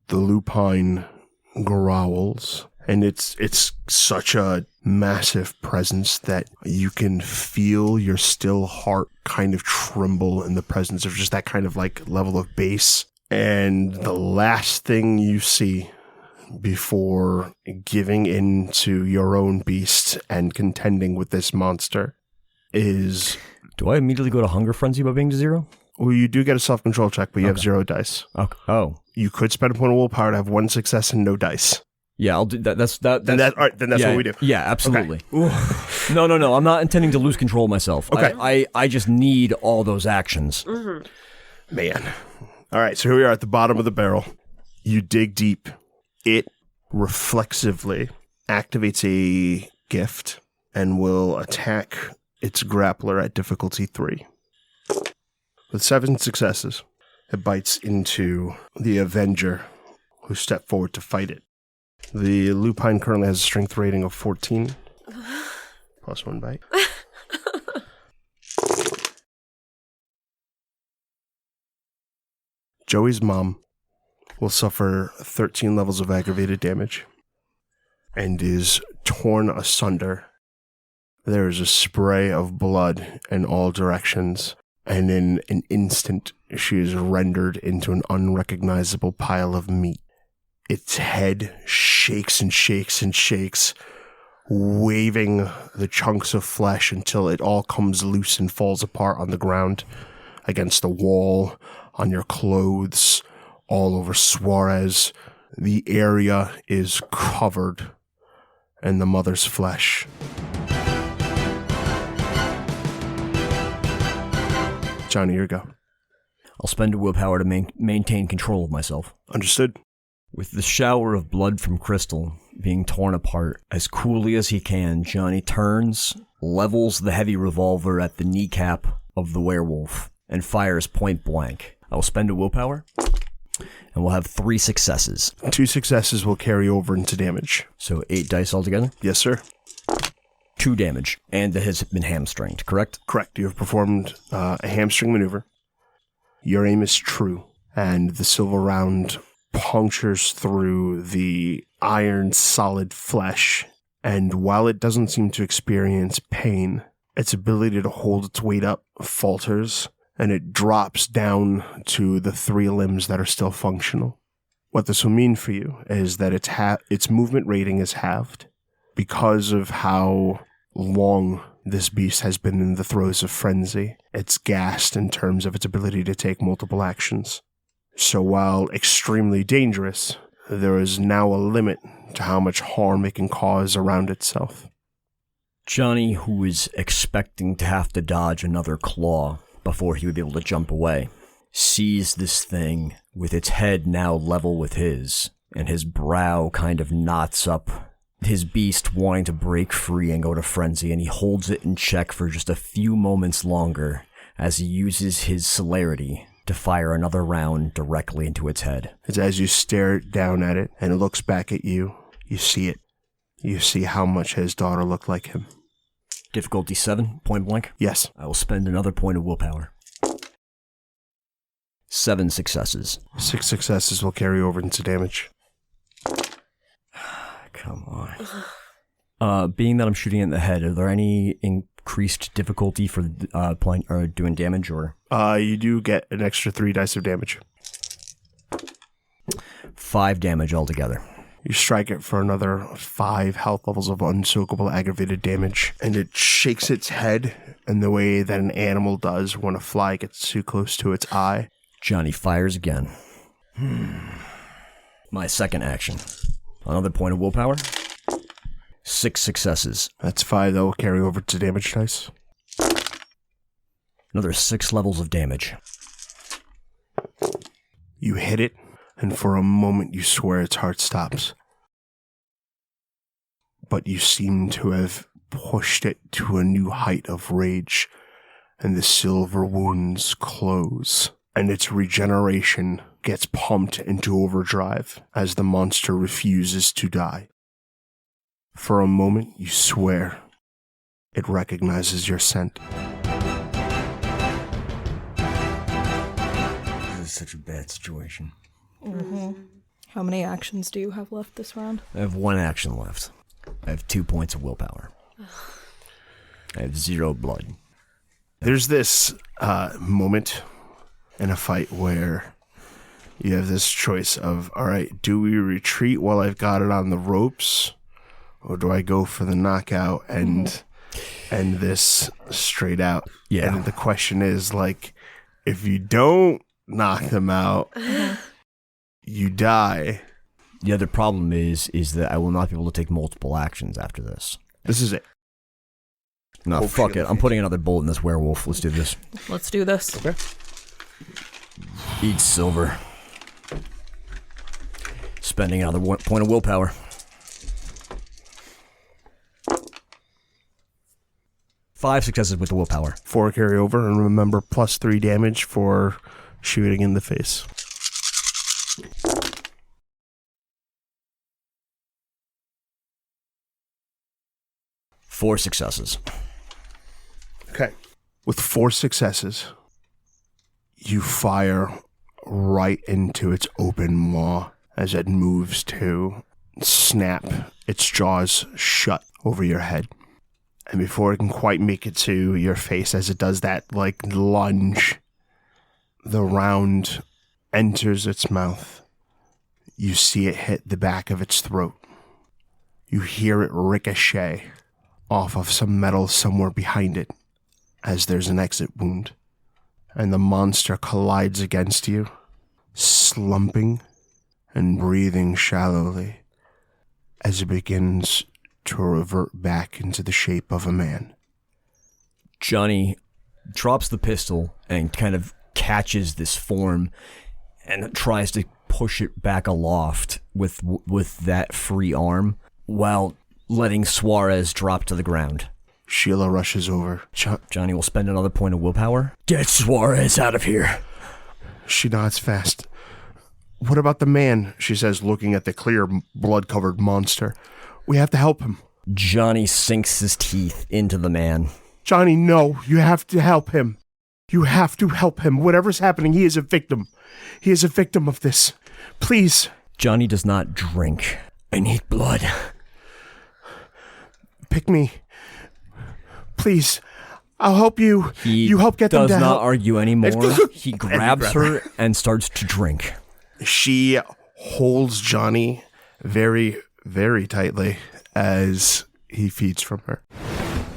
The lupine growls, and it's such a massive presence that you can feel your still heart kind of tremble in the presence of just that kind of like level of bass. And the last thing you see before giving in to your own beast and contending with this monster is... Do I immediately go to hunger frenzy by being to 0? Well, you do get a self-control check, but you have 0 dice. Okay. Oh. You could spend a point of willpower to have 1 success and no dice. Yeah, I'll do that. That's all right, then that's yeah, what we do. Yeah, absolutely. Okay. No. I'm not intending to lose control of myself. Okay. I just need all those actions. Mm-hmm. Man. All right, so here we are at the bottom of the barrel. You dig deep. It reflexively activates a gift and will attack its grappler at difficulty 3. With 7 successes, it bites into the Avenger who stepped forward to fight it. The lupine currently has a strength rating of 14. Plus 1 bite. Joey's mom will suffer 13 levels of aggravated damage and is torn asunder. There is a spray of blood in all directions, and in an instant, she is rendered into an unrecognizable pile of meat. Its head shakes and shakes and shakes, waving the chunks of flesh until it all comes loose and falls apart on the ground, against the wall, on your clothes, all over Suarez. The area is covered in the mother's flesh. Johnny, your go. I'll spend a willpower to maintain control of myself. Understood. With the shower of blood from Crystal being torn apart, as coolly as he can, Johnny turns, levels the heavy revolver at the kneecap of the werewolf, and fires point blank. I will spend a willpower, and we'll have 3 successes. 2 successes will carry over into damage. So 8 dice altogether? Yes, sir. 2 damage, and it has been hamstringed, correct? Correct. You have performed a hamstring maneuver. Your aim is true, and the silver round punctures through the iron solid flesh, and while it doesn't seem to experience pain, its ability to hold its weight up falters, and it drops down to the 3 limbs that are still functional. What this will mean for you is that its movement rating is halved because of how long this beast has been in the throes of frenzy. It's gassed in terms of its ability to take multiple actions. So while extremely dangerous, there is now a limit to how much harm it can cause around itself. Johnny, who is expecting to have to dodge another claw before he would be able to jump away, sees this thing with its head now level with his, and his brow kind of knots up, his beast wanting to break free and go to frenzy, and he holds it in check for just a few moments longer as he uses his celerity to fire another round directly into its head. It's as you stare down at it and it looks back at you, you see it. You see how much his daughter looked like him. Difficulty 7, point blank? Yes. I will spend another point of willpower. 7 successes. 6 successes will carry over into damage. Come on. Being that I'm shooting in the head, are there any increased difficulty for playing or doing damage, or? You do get an extra 3 dice of damage. 5 damage altogether. You strike it for another 5 health levels of unsoakable aggravated damage, and it shakes its head in the way that an animal does when a fly gets too close to its eye. Johnny fires again. My second action. Another point of willpower. 6 successes. That's 5 that will carry over to damage dice. Another 6 levels of damage. You hit it, and for a moment you swear its heart stops. But you seem to have pushed it to a new height of rage, and the silver wounds close, and its regeneration gets pumped into overdrive as the monster refuses to die. For a moment, you swear it recognizes your scent. This is such a bad situation. Mm-hmm. How many actions do you have left this round? I have 1 action left. I have 2 points of willpower. I have 0 blood. There's this moment in a fight where you have this choice of, all right, do we retreat while I've got it on the ropes, or do I go for the knockout and end this straight out? Yeah. And the question is, like, if you don't knock them out, you die. The other problem is that I will not be able to take multiple actions after this. This is it. No, fuck it. I'm putting another bullet in this werewolf. Let's do this. Let's do this. Okay. Eat silver. Spending another point of willpower. 5 successes with the willpower. 4 carry over, and remember, +3 damage for shooting in the face. Four successes. Okay. With 4 successes, you fire right into its open maw as it moves to snap its jaws shut over your head. And before it can quite make it to your face, as it does that, like, lunge, the round enters its mouth. You see it hit the back of its throat. You hear it ricochet off of some metal somewhere behind it as there's an exit wound. And the monster collides against you, slumping and breathing shallowly as it begins to revert back into the shape of a man. Johnny drops the pistol and kind of catches this form and tries to push it back aloft with that free arm while letting Suarez drop to the ground. Sheila rushes over. Johnny will spend another point of willpower. Get Suarez out of here. She nods fast. What about the man? She says, looking at the clear, blood-covered monster. We have to help him. Johnny sinks his teeth into the man. Johnny, no. You have to help him. You have to help him. Whatever's happening, he is a victim. He is a victim of this. Please. Johnny does not drink. I need blood. Pick me. Please. I'll help you. You help get them does to not help. argue anymore. He grabs her and starts to drink. She holds Johnny very, very tightly as he feeds from her.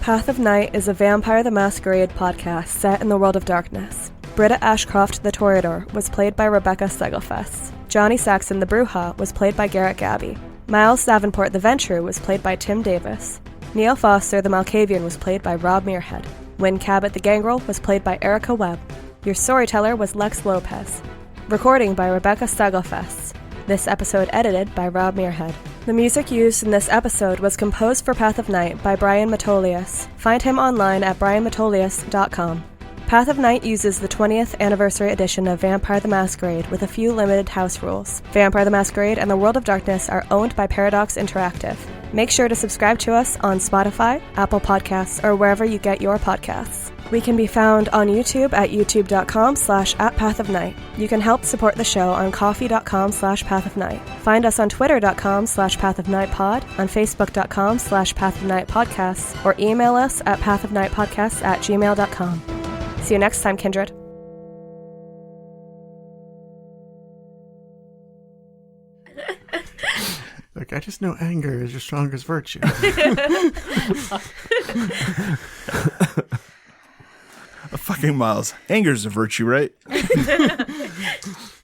Path of Night is a Vampire the Masquerade podcast set in the world of darkness. Britta Ashcroft the Toreador was played by Rebecca Steigelfest. Johnny Saxon the Bruja was played by Garrett Gabbey. Miles Davenport the Venture was played by Tim Davis. Neil Foster the Malkavian was played by Rob Muirhead. Wynn Cabot the Gangrel was played by Erika Webb. Your storyteller was Lex Lopez. Recording by Rebecca Steigelfest. This episode edited by Rob Muirhead. The music used in this episode was composed for Path of Night by Brian Matolius. Find him online at brianmatolius.com. Path of Night uses the 20th anniversary edition of Vampire the Masquerade with a few limited house rules. Vampire the Masquerade and the World of Darkness are owned by Paradox Interactive. Make sure to subscribe to us on Spotify, Apple Podcasts, or wherever you get your podcasts. We can be found on YouTube at youtube.com/@pathofnight. You can help support the show on coffee.com/pathofnight. Find us on twitter.com/pathofnightpod, on facebook.com/pathofnightpodcasts, or email us at pathofnightpodcasts@gmail.com. See you next time, kindred. Like, I just know anger is your strongest virtue. Fucking Miles. Anger's a virtue, right?